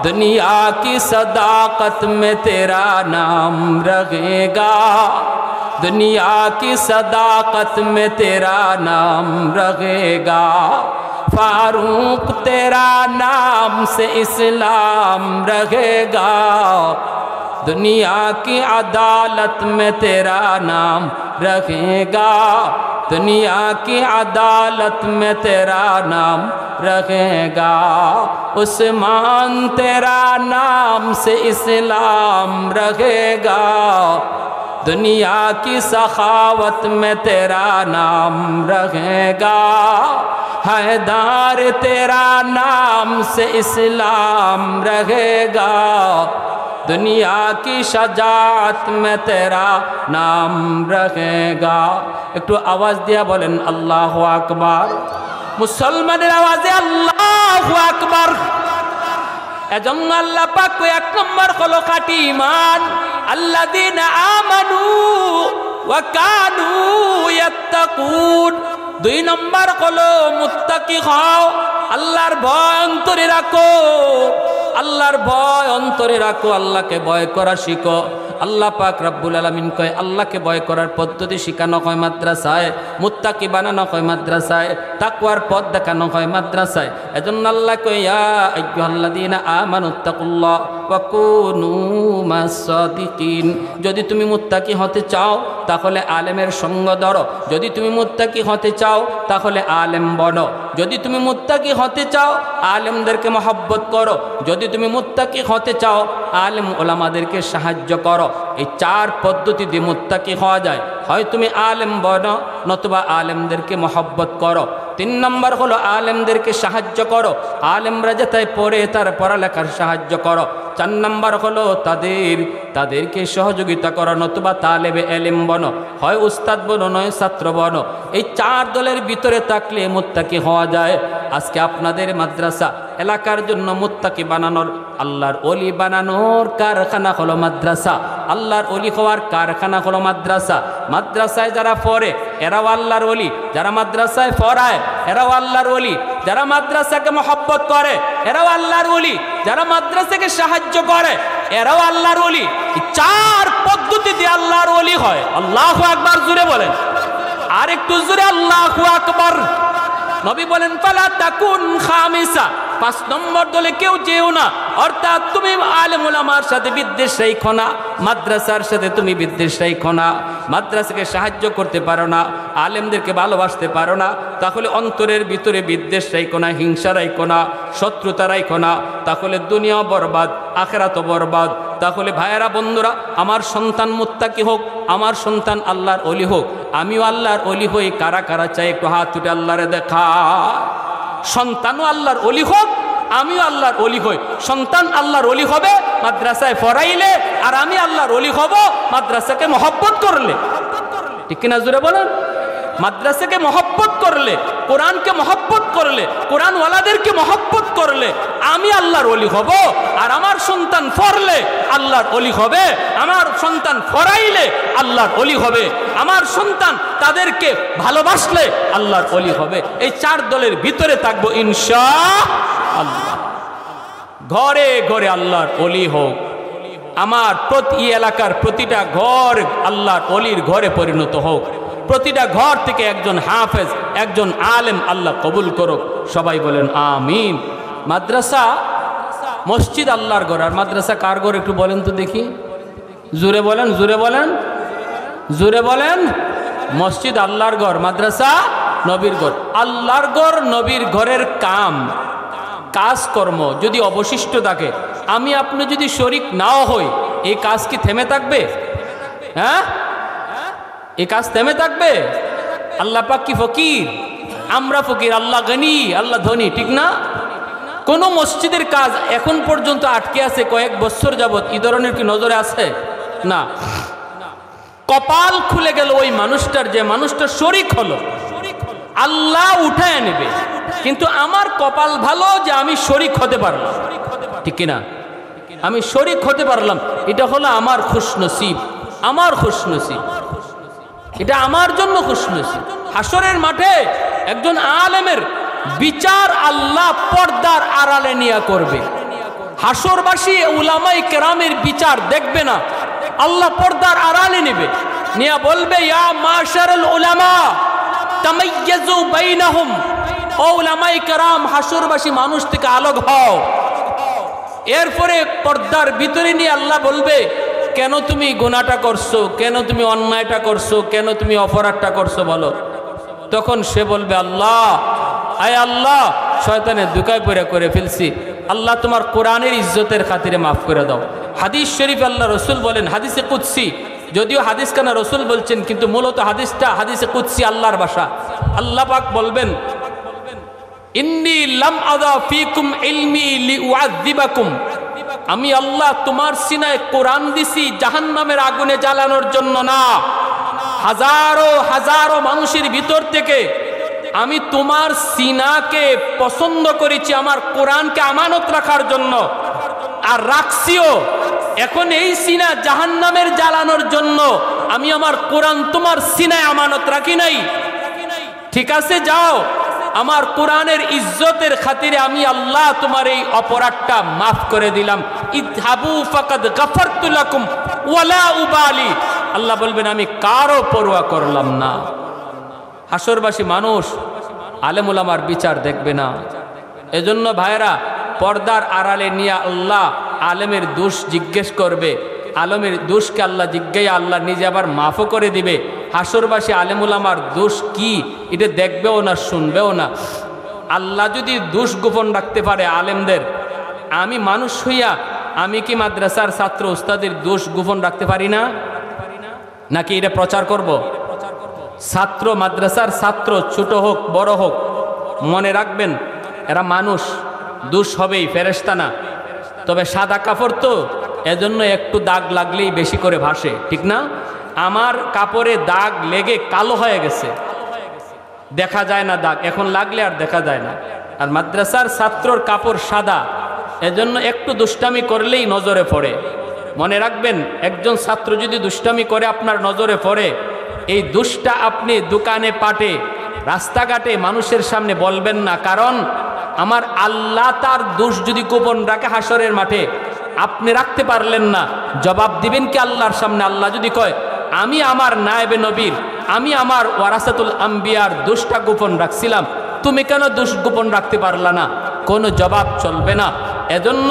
दुनिया की सदाकत में तेरा नाम रहेगा, दुनिया की सदाकत में तेरा नाम रहेगा, फारूक तेरा नाम से इस्लाम रहेगा, दुनिया की अदालत में तेरा नाम रहेगा, दुनिया की अदालत में तेरा नाम रहेगा, उस्मान तेरा नाम से इस्लाम रहेगा, दुनिया की सखावत में तेरा नाम रहेगा, हैदार तेरा नाम से इस्लाम रहेगा, दुनिया की शजात में तेरा नाम रहेगा। একটু আওয়াজ দিয়া বলেন আল্লাহু আকবার। মুসলমানের আওয়াজে আল্লাহু আকবার। এজন্য আল্লাহ পাক এক নম্বর হলো খাঁটি ঈমান, আল্লাযীনা আমানু ওয়া কানু ইয়াত্তাকুন। দুই নম্বর হলো মুত্তাকি হও, আল্লাহর ভয় অন্তরে রাখো, আল্লাহর ভয় অন্তরে রাখো, আল্লাহকে ভয় করা শিখো। আল্লাহ পাক রব্বুল আলামিন কয় আল্লাহকে ভয় করার পদ্ধতি শিখানো হয় মাদ্রাসায়, মুত্তাকি বানানো হয় মাদ্রাসায়, তাকওয়ার পথ দেখানো হয় মাদ্রাসায়। এজন্য আল্লাহ কয় ইয়া আইয়ুহাল্লাযীনা আমানুত্তাকুল্লাহ ওয়া কুনু মাস-সাদিকিন। যদি তুমি মুত্তাকি হতে চাও তাহলে আলেমের সঙ্গ ধরো, যদি তুমি মুত্তাকি হতে চাও তাহলে আলেম বনো, যদি তুমি মুত্তাকি হতে চাও আলেমদেরকে মহব্বত করো, যদি তুমি মুত্তাকি হতে চাও আলেম ওলামাদেরকে সাহায্য করো। এই চার পদ্ধতি দিয়ে মুত্তাকি হওয়া যায়। হয় তুমি আলেম বনো, নতুবা আলেমদেরকে মহব্বত করো। তিন নম্বর হলো আলেমদেরকে সাহায্য করো, আলেমরা যেটাই পড়ে তার পড়ালেখার সাহায্য করো। চার নম্বর হলো তাদেরকে সহযোগিতা করো, নতুবা তালেবে এলেম বনো, হয় উস্তাদ বনো নয় ছাত্র বনো। এই চার দলের ভিতরে থাকলে মুত্তাকি হওয়া যায়। আজকে আপনাদের মাদ্রাসা এলাকার জন্য মুত্তাকি বানানোর, আল্লাহর ওলি বানানোর কারখানা হলো মাদ্রাসা। আল্লাহর ওলি হওয়ার কারখানা হলো মাদ্রাসা। মাদ্রাসায় যারা পড়ে এরাও আল্লাহর ওলি, যারা মাদ্রাসায় পড়ায় এরাও আল্লাহর ওলি, যারা মাদ্রাসাকে মহব্বত করে এরাও আল্লাহর ওলি, যারা মাদ্রাসাকে সাহায্য করে এরাও আল্লাহর ওলি। চার পদ্ধতি দিয়ে আল্লাহর ওলি হয়। আল্লাহু আকবার জোরে বলেন, আর একটু জোরে আল্লাহু আকবার। নবী বলেন ফালা তাকুন খামিসা, পাঁচ নম্বর দলে কেউ যেও না। অর্থাৎ তুমি আলেম ওলামার সাথে বিদ্বেষ রাখো না, মাদ্রাসার সাথে তুমি বিদ্বেষ রাখো না, মাদ্রাসাকে সাহায্য করতে পারো না, আলেমদেরকে ভালোবাসতে পারো না, তাহলে অন্তরের ভিতরে বিদ্বেষ রাখো না, হিংসা রাখো না, শত্রুতা রাখো না, তাহলে দুনিয়াও বরবাদ আখিরাতও বরবাদ। তাহলে ভাইয়েরা বন্ধুরা, আমার সন্তান মুত্তাকি হোক, আমার সন্তান আল্লাহর ওলি হোক, আমিও আল্লাহর ওলি হই। কারা কারা চাই একটু হাত তুলে আল্লাহরে দেখা। সন্তানও আল্লাহর ওলি হোক, আমিও আল্লাহর ওলি হই। সন্তান আল্লাহর ওলি হবে মাদ্রাসায় পড়াইলে, আর আমি আল্লাহর ওলি হব মাদ্রাসাকে মহব্বত করলে। ঠিক কিনা জোরে বলেন? মাদ্রাসাকে মহব্বত করলে, কোরআনকে মহব্বত করলে, কোরআনওয়ালাদেরকে মহব্বত করলে আমি আল্লাহর ওলি হব, আর আমার সন্তান পড়লে আল্লাহর ওলি হবে, আমার সন্তান পড়াইলে আল্লাহর ওলি হবে, আমার সন্তান তাদেরকে ভালোবাসলে আল্লাহর ওলি হবে। এই চার দলের ভিতরে থাকবো ইনশাআল্লাহ। ঘরে ঘরে আল্লাহর ওলি হোক, আমার প্রতি এলাকার প্রতিটা ঘর আল্লাহর ওলির ঘরে পরিণত হোক, প্রতিটা ঘর থেকে একজন হাফেজ, একজন আলেম আল্লাহ কবুল করুক। সবাই বলেন আমিন। মাদ্রাসা মসজিদ আল্লাহর ঘর, আর মাদ্রাসা কার ঘর একটু বলেন তো দেখি, জোরে বলেন, জোরে বলেন, জোরে বলেন। মসজিদ আল্লাহর ঘর, মাদ্রাসা নবীর ঘর। আল্লাহর ঘর নবীর ঘরের কাজকর্ম যদি অবশিষ্ট থাকে, আমি আপনি যদি শরিক নাও হই, এই কাজ কি থেমে থাকবে? হ্যাঁ, এই কাজ থেমে থাকবে? আল্লাহ পাক কি ফকির? আমরা ফকির, আল্লাহ গনি, আল্লাহ ধনী, ঠিক না? কোন মসজিদের কাজ এখন পর্যন্ত আটকে আছে কয়েক বছর যাবত, এই ধরনের কি নজরে আছে? না। কপাল খুলে গেল ওই মানুষটার, যে মানুষটা শরিক হলো। আল্লাহ উঠায় নেবে, কিন্তু আমার কপাল ভালো যে আমি শরিক হতে পারলাম, ঠিক কিনা? আমি শরিক হতে পারলাম, এটা হলো আমার খুশনসিব, আমার খুশনসিব, এটা আমার জন্য খুশনসিব। হাসরের মাঠে একজন আলেমের বিচার আল্লাহ পর্দার আড়ালে নিয়ে করবে। হাসরবাসী উলামাই কেরামের বিচার দেখবে না, আল্লাহ পর্দার আড়ালে নেবে, নিয়ে বলবে ইয়া মাশারুল উলামা তামাইয়াজু বাইনাহুম, ও উলামাই কেরাম হাসরবাসী মানুষ থেকে আলোক হও। এরপরে পর্দার ভিতরে নিয়ে আল্লাহ বলবে কেন তুমি গুনাহটা করছো, কেন তুমি অন্যায়টা করছো, কেন তুমি অপরাধটা করছো বলো। তখন সে বলবে আল্লাহ, আয় আল্লাহ, শয়তানের দুকায় পড়ে করে ফেলছি, আল্লাহ তোমার কোরআনের ইজ্জতের খাতিরে মাফ করে দাও। হাদিস শরীফ আল্লাহ রসুল বলেন, হাদিসে কুদসি, যদিও হাদিস কানা রসুল বলছেন, কিন্তু মূলত হাদিসটা হাদিসে কুদসি, আল্লাহর ভাষা। আল্লাহ পাক বলবেন, ইন্নী লাম আযা ফীকুম ইলমি লিউআযযিবাকুম, আমি আল্লাহ তোমার সিনায় কোরআন দিছি জাহান্নামের আগুনে জ্বালানোর জন্য না, হাজারো হাজারো মানুষের ভিতর থেকে আমি তোমার সিনাকে পছন্দ করেছি আমার কোরআনকে আমানত রাখার জন্য, আর রাখছিও। এখন এই সিনা জাহান্নামের জ্বালানোর জন্য আমি আমার কোরআন তোমার সিনায় আমানত রাখি নাই। ঠিক আছে, যাও, আমার কোরআনের ইজ্জতের খাতিরে আমি আল্লাহ তোমার এই অপরাধটা মাফ করে দিলাম। ইযহাবু ফাকাদ গাফারতু লাকুম ওয়ালা উবালি, আল্লাহ বলবেন আমি কারো পরোয়া করলাম না। হাসরবাসী মানুষ আলেম উলামার বিচার দেখবে না। এজন্য ভাইরা, পর্দার আড়ালে নিয়ে আল্লাহ আলেমের দোষ জিজ্ঞেস করবে, আলমের দোষকে আল্লাহ জিজ্ঞাসা আল্লাহ নিজে আবার মাফও করে দিবে। হাসরবাসী আলেম উলামার দোষ কি এটা দেখবেও না, শুনবেও না। আল্লাহ যদি দোষ গোপন রাখতে পারে আলেমদের, আমি মানুষ হইয়া আমি কি মাদ্রাসার ছাত্র উস্তাদের দোষ গোপন রাখতে পারি না? নাকি এটা প্রচার করব? ছাত্র, মাদ্রাসার ছাত্র ছোট হোক বড় হোক, মনে রাখবেন এরা মানুষ, দোষ হবেই, ফেরেশতা না। তবে সাদা কাপড় তো, এজন্য একটু দাগ লাগলেই বেশি করে ভাসে, ঠিক না? আমার কাপড়ে দাগ লেগে কালো হয়ে গেছে, দেখা যায় না দাগ, এখন লাগলে আর দেখা যায় না। আর মাদ্রাসার ছাত্রর কাপড় সাদা, এজন্য একটু দুষ্টামি করলেই নজরে পড়ে। মনে রাখবেন, একজন ছাত্র যদি দুষ্টামি করে আপনার নজরে পড়ে, এই দোষটা আপনি দোকানে পাটে রাস্তাঘাটে মানুষের সামনে বলবেন না, কারণ আমার আল্লাহ তার দোষ যদি গোপন রাখে হাসরের মাঠে, আপনি রাখতে পারলেন না, জবাব দিবেন কি আল্লাহর সামনে? আল্লাহ যদি কয় আমি আমার নায়েবে নবীর, আমি আমার ওয়ারাসাতুল আম্বিয়ার দোষটা গোপন রাখছিলাম, তুমি কেন দোষ গোপন রাখতে পারলা না? কোনো জবাব চলবে না। এজন্য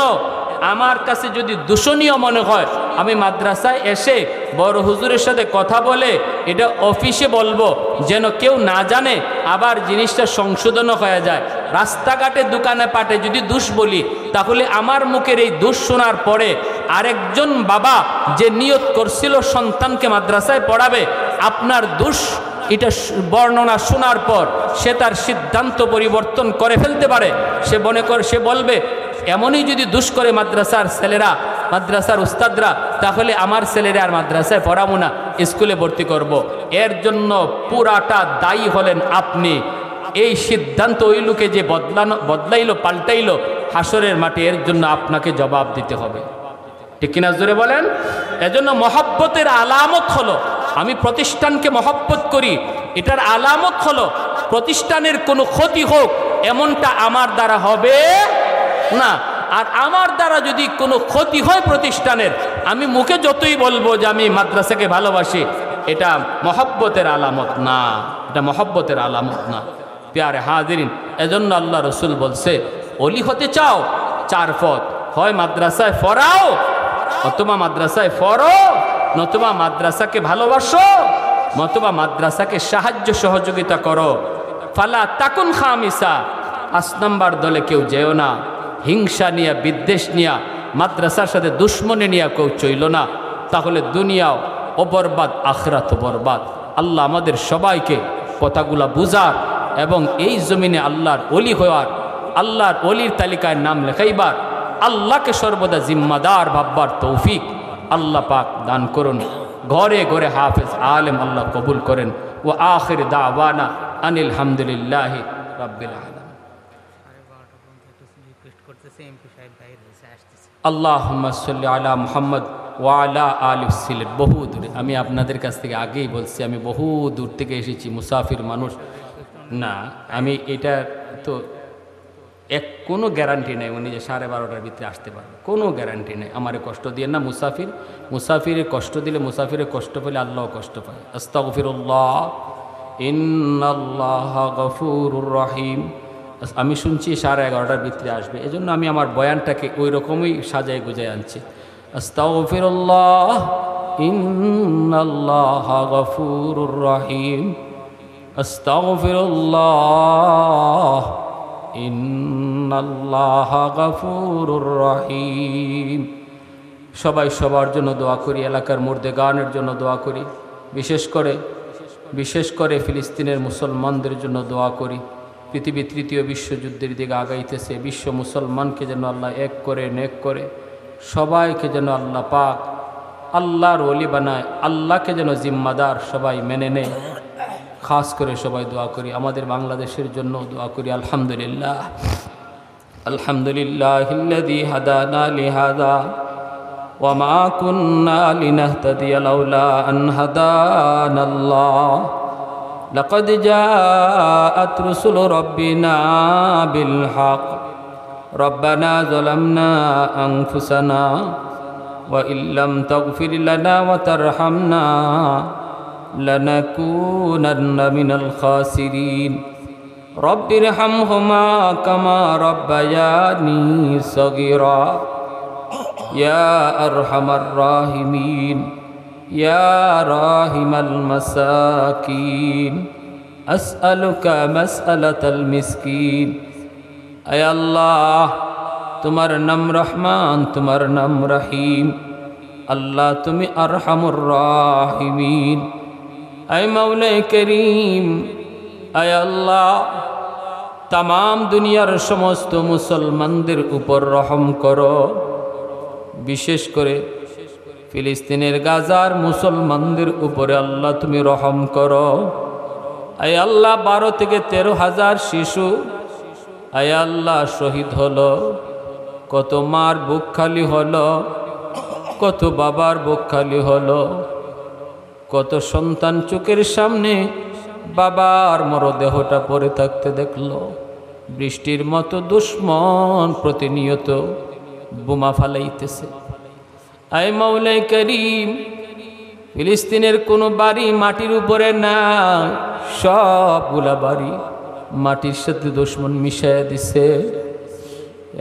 আমার কাছে যদি দূষণীয় মনে হয়, আমি মাদ্রাসায় এসে বড় হুজুরের সাথে কথা বলে এটা অফিসে বলবো, যেন কেউ না জানে, আবার জিনিসটা সংশোধনও হয়ে যায়। রাস্তাঘাটে দোকানে পাটে যদি দোষ বলি, তাহলে আমার মুখের এই দোষ শোনার পরে আরেকজন বাবা যে নিয়ত করছিল সন্তানকে মাদ্রাসায় পড়াবে, আপনার দোষ এটা বর্ণনা শোনার পর সে তার সিদ্ধান্ত পরিবর্তন করে ফেলতে পারে। সে বলবে এমনই যদি দোষ করে মাদ্রাসার ছেলেরা, মাদ্রাসার উস্তাদরা, তাহলে আমার ছেলেরা আর মাদ্রাসায় পড়াবো না, স্কুলে ভর্তি করব। এর জন্য পুরাটা দায়ী হলেন আপনি। এই সিদ্ধান্ত ওই লোকে যে বদলাইলো, পাল্টাইলো হাসরের মাঠে, এর জন্য আপনাকে জবাব দিতে হবে, ঠিক কিনা জোরে বলেন? এজন্য মহব্বতের আলামত হলো, আমি প্রতিষ্ঠানকে মহব্বত করি, এটার আলামত হলো প্রতিষ্ঠানের কোনো ক্ষতি হোক এমনটা আমার দ্বারা হবে না। আর আমার দ্বারা যদি কোনো ক্ষতি হয় প্রতিষ্ঠানের, আমি মুখে যতই বলবো যে আমি মাদ্রাসাকে ভালোবাসি, এটা মহব্বতের আলামত না, এটা মহব্বতের আলামত না। প্যারে হাজিরিন, এজন্য আল্লাহ রসুল বলছে, অলি হতে চাও 4 পথ, হয় মাদ্রাসায় পড়াও, অথবা মাদ্রাসায় পড়ো, নতুবা মাদ্রাসাকে ভালোবাসো, নতুবা মাদ্রাসাকে সাহায্য সহযোগিতা করো। ফালা তাকুন খামিসা, 5 নম্বর দলে কেউ যেও না। হিংসা নিয়ে, বিদ্বেষ নিয়ে, মাদ্রাসার সাথে দুশ্মনী নিয়ে কেউ চইল না, তাহলে দুনিয়াও ও বরবাদ, আখিরাতও বরবাদ। আল্লাহ আমাদের সবাইকে কথাগুলা বুঝার এবং এই জমিনে আল্লাহর ওলি হওয়ার, আল্লাহর ওলির তালিকায় নাম লেখাইবার, আল্লাহকে সর্বদা জিম্মাদার ভাববার তৌফিক আল্লাহ পাক দান করুন। ঘরে ঘরে হাফেজ আলেম আল্লাহ কবুল করেন। ও আখির দাওয়ানা আনিল হামদুলিল্লাহি রাব্বিল আলামিন। আল্লাহুম্মা সাল্লি আলা মুহাম্মদ ওয়া আলা আলি সিলেট। বহু দূরে, আমি আপনাদের কাছ থেকে আগেই বলছি, আমি বহু দূর থেকে এসেছি, মুসাফির মানুষ না। আমি এটা তো কোনো গ্যারান্টি নেই উনি যে 12:30টার ভিতরে আসতে পারবে, কোনো গ্যারান্টি নেই। আমারে কষ্ট দিয়ে না, মুসাফিরের কষ্ট দিলে, মুসাফিরের কষ্ট পেলে আল্লাহ কষ্ট পায়। আস্তাগফিরুল্লাহ, ইন্নাল্লাহা গফুরুর রহিম। আমি শুনছি 11:30টার ভিতরে আসবে, এজন্য আমি আমার বয়ানটাকে ওই রকমই সাজায় গুজায় আনছি। আস্তাগফিরুল্লাহ, ইন্নাল্লাহা গফুরুর রহিম। আস্তাগফিরুল্লাহ, ইন্নাল্লাহা গফুরুর রহিম। সবাই সবার জন্য দোয়া করি, এলাকার মুর্দেগানের জন্য দোয়া করি, বিশেষ করে ফিলিস্তিনের মুসলমানদের জন্য দোয়া করি। পৃথিবী তৃতীয় বিশ্বযুদ্ধের দিকে আগাইতেছে, বিশ্ব মুসলমানকে যেন আল্লাহ এক করে নেক করে, সবাইকে যেন আল্লাহ পাক আল্লাহর ওলি বানায়, আল্লাহকে যেন জিম্মাদার সবাই মেনে নেয়। খাস করে সবাই দোয়া করি, আমাদের বাংলাদেশের জন্য দোয়া করি। আলহামদুলিল্লাহ আলহামদুলিল্লাহিল্লাযী হাদানা লিহাযা ওয়া মা কুন্না লিনাহতাদিয়া লাউলা আন হাদানাল্লাহ লাকাদ জাআত রুসুলু রাব্বিনা বিল হক রব্বানা যালামনা আনফুসানা ওয়া ইল্লাম তাগফির লানা ওয়া তারহামনা লানাকুনান্না মিনাল খাসিরিন রব্বিরহামহুমা কামা রাব্বায়ানি সগীরা ইয়া আরহামার রাহিমিন ইয়া রাহিমাল মাসাকিন আসআলুকা মাসআলাতাল মিসকিন। আয় আল্লাহ, তোমার নাম রহমান, তোমার নাম রহিম। আল্লাহ তুমি আরহামুর রাহিমিন। আয় মাওলাই করিম, আয় আল্লাহ তামাম দুনিয়ার সমস্ত মুসলমানদের উপর রহম করো, বিশেষ করে ফিলিস্তিনের গাজার মুসলমানদের উপরে আল্লাহ তুমি রহম করো। আয় আল্লাহ 12 থেকে 13,000 শিশু আয় আল্লাহ শহীদ হলো, কত মার বুক খালি হলো, কত বাবার বুক খালি হলো, কত সন্তান চোখের সামনে বাবার মরদেহটা পড়ে থাকতে দেখলো। বৃষ্টির মতো দুশ্মন প্রতিনিয়ত বোমা ফালাইতেছে। আয় মাওলাই করিম, ফিলিস্তিনের কোনো বাড়ি মাটির উপরে না, সবগুলা বাড়ি মাটির সাথে দুশ্মন মিশাইয়া দিছে।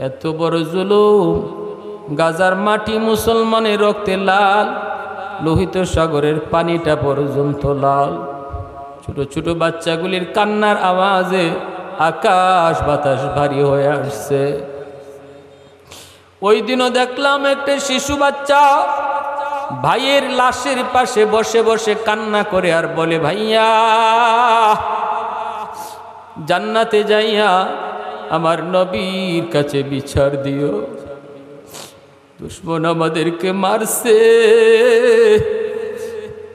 এত বড় জুলুম, গাজার মাটি মুসলমানের রক্তে লাল, লোহিত সাগরের পানিটা পর্যন্ত লাল। ছোট ছোট বাচ্চাগুলির কান্নার আওয়াজে আকাশ বাতাস ভারী হয়ে আসছে। ওই দিনও দেখলাম একটা শিশু বাচ্চা ভাইয়ের লাশের পাশে বসে বসে কান্না করে আর বলে, ভাইয়া জান্নাতে যাইয়া আমার নবীর কাছে বিচার দিও। দুশ্মন আমাদেরকে মারছে,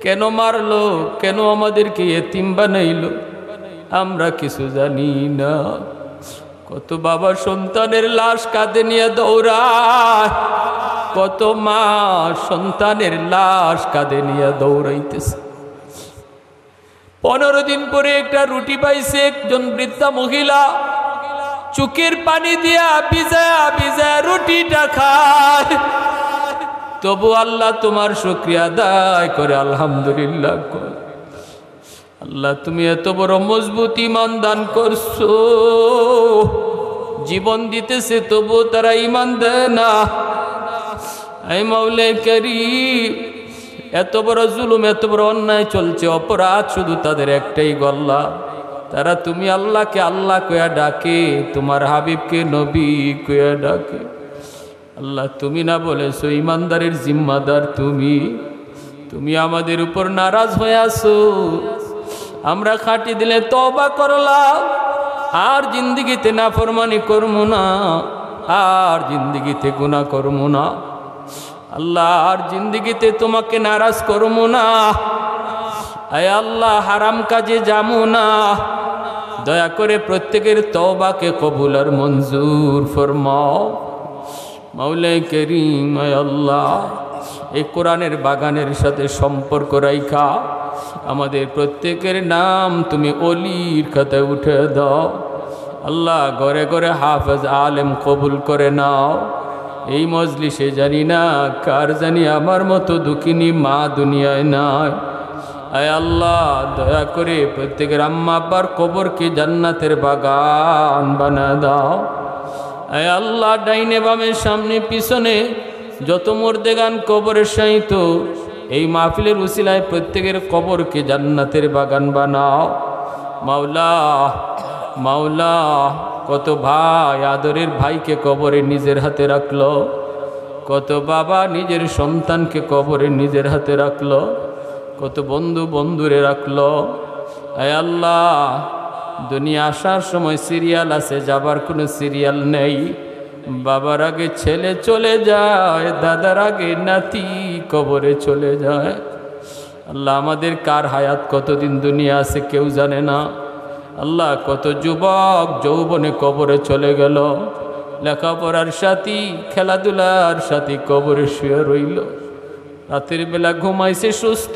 কেন মারলো, কেন আমাদেরকে এতিম বানাইলো, আমরা কিছু জানি না। কত বাবা সন্তানের লাশ কাঁধে নিয়ে দৌড়ায়, কত মা সন্তানের লাশ কাঁধে নিয়ে দৌড়াইতেছে। 15 দিন পরে একটা রুটি পাইছে একজন বৃদ্ধা মহিলা, চোখের পানি দিয়া ভিজায়া ভিজায়া রুটিটা খায়। তবু আল্লাহ তোমার শুকরিয়া আদায় করে আলহামদুলিল্লাহ কর। আল্লাহ তুমি এত বড় মজবুত ঈমান দান করছো, জীবন দিতেছে তবু তারা ঈমান দেয় না। আয় মাওলাই করিম, এত বড় জুলুম, এত বড় অন্যায় চলছে, অপরাধ শুধু তাদের একটাই গল্লা, তারা তুমি আল্লাহকে আল্লাহ কয়া ডাকে, তোমার হাবিবকে নবী কয়া ডাকে। আল্লাহ তুমি না বলেছো ইমানদারের জিম্মাদার তুমি, তুমি আমাদের উপর নারাজ হয়ে আসো। আমরা খাটি দিলে তওবা করলাম, আর জিন্দিগিতে নাফরমানি করবো না, আর জিন্দিগিতে গুনাহ করবো না। আল্লাহ আর জিন্দিগিতে তোমাকে নারাজ করবো না। আয় আল্লাহ হারাম কাজে যাবো না। দয়া করে প্রত্যেকের তওবাকে কবুল আর মঞ্জুর ফরমাও। মাওলাই করিম, আয় আল্লাহ এই কোরআনের বাগানের সাথে সম্পর্ক রাইখা আমাদের প্রত্যেকের নাম তুমি ওলির খাতায় উঠে দাও। আল্লাহ ঘরে ঘরে হাফেজ আলেম কবুল করে নাও। এই মজলিসে জানি না কার জানি আমার মতো দুঃখিনী মা দুনিয়ায় নাই। আয় আল্লাহ দয়া করে প্রত্যেকের আম্মা আব্বার কবরকে জান্নাতের বাগান বানা দাও। আয় আল্লাহ ডাইনে বামে সামনে পিছনে যত মুর্দেগান কবরের সাহিত এই মাহফিলের উসিলায় প্রত্যেকের কবরকে জান্নাতের বাগান বানাও। মাওলা মাওলা কত ভাই আদরের ভাইকে কবরে নিজের হাতে রাখলো, কত বাবা নিজের সন্তানকে কবরে নিজের হাতে রাখলো, কত বন্ধু বন্ধুরে রাখলো। আয় আল্লাহ, দুনিয়া আসার সময় সিরিয়াল আছে, যাবার কোনো সিরিয়াল নেই। বাবার আগে ছেলে চলে যায়, দাদার আগে নাতি কবরে চলে যায়। আল্লাহ, আমাদের কার হায়াত কতদিন দুনিয়া আছে কেউ জানে না। আল্লাহ, কত যুবক যৌবনে কবরে চলে গেল, লেখাপড়ার সাথী খেলাধুলার সাথী কবরে শুয়ে রইল। রাতের বেলা ঘুমাইছে সুস্থ,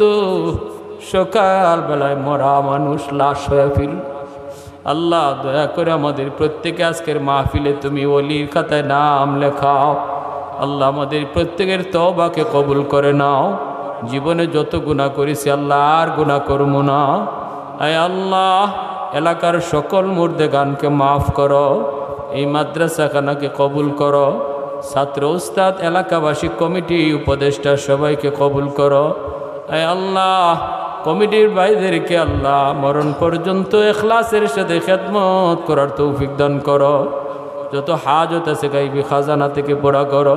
সকাল বেলায় মরা মানুষ লাশ হয়ে ফিরল। আল্লাহ, দয়া করে আমাদের প্রত্যেকে আজকের মাহফিলে তুমি ওলির খাতায় নাম লেখাও। আল্লাহ, আমাদের প্রত্যেকের তওবাকে কবুল করে নাও। জীবনে যত গুনাহ করেছি আল্লাহ আর গুনাহ করব না। আয় আল্লাহ, এলাকার সকল মুর্দেগানকে মাফ করো, এই মাদ্রাসাখানাকে কবুল করো, ছাত্র উস্তাদ এলাকাবাসী কমিটি উপদেষ্টা সবাইকে কবুল করো। আয় আল্লাহ, কমিটির ভাইদেরকে আল্লাহ মরণ পর্যন্ত ইখলাসের সাথে খেদমত করার তৌফিক দান করো। যত হাজত আছে গাইবি খাজানা থেকে পুরা করো।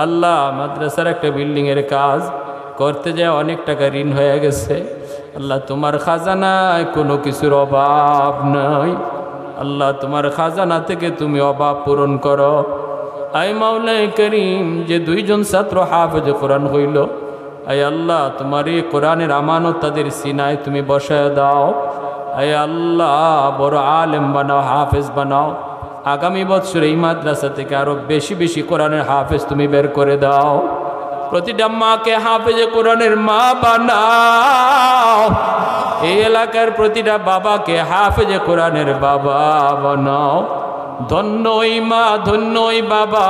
আল্লাহ, মাদ্রাসার একটা বিল্ডিংয়ের কাজ করতে যায় অনেক টাকা ঋণ হয়ে গেছে। আল্লাহ, তোমার খাজানায় কোনো কিছুর অভাব নাই। আল্লাহ, তোমার খাজানা থেকে তুমি অভাব পূরণ করো। আয় মাওলাই করিম, যে দুইজন ছাত্র হাফেজ কোরআন হইল, আয় আল্লাহ, তোমার এই কোরআনের আমানত তাদের সিনায় তুমি বসায় দাও। আয় আল্লাহ, বড় আলেম বানাও, হাফেজ বানাও। আগামী বছর এই মাদ্রাসা থেকে আরো বেশি বেশি কোরআনের হাফেজ তুমি বের করে দাও। প্রতিটা মাকে হাফেজে কোরআনের মা বানাও। এই এলাকার প্রতিটা বাবাকে হাফেজে কোরআনের বাবা বানাও। ধন্য ওই মা, ধন্য ওই বাবা,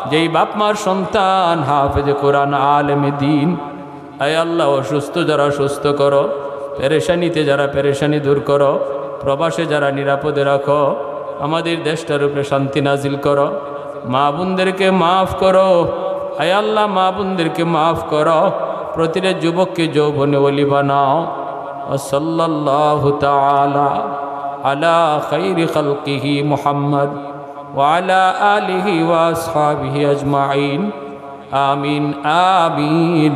যেই বাপ মার সন্তান হাফেজে কোরআন আলেমে দিন। আয় আল্লাহ, অসুস্থ যারা সুস্থ করো, পেরেশানিতে যারা পেরেশানি দূর করো, প্রবাসে যারা নিরাপদে রাখো। আমাদের দেশটার উপরে শান্তি নাজিল করো। মা বোনদেরকে মাফ করো। আয় আল্লাহ, মা বোনদেরকে মাফ করো। প্রতিটা যুবককে যৌবনে ওলি বানাও। সাল্লাল্লাহু তাআলা আলা খাইরি খালকিহি মুহাম্মদ ওয়া আলা আলিহি ওয়া আসহাবিহি আজমাইন। আমিন আমিন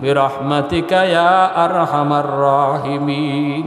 বিরহমাতিকা ইয়া আরহামার রাহিমিন।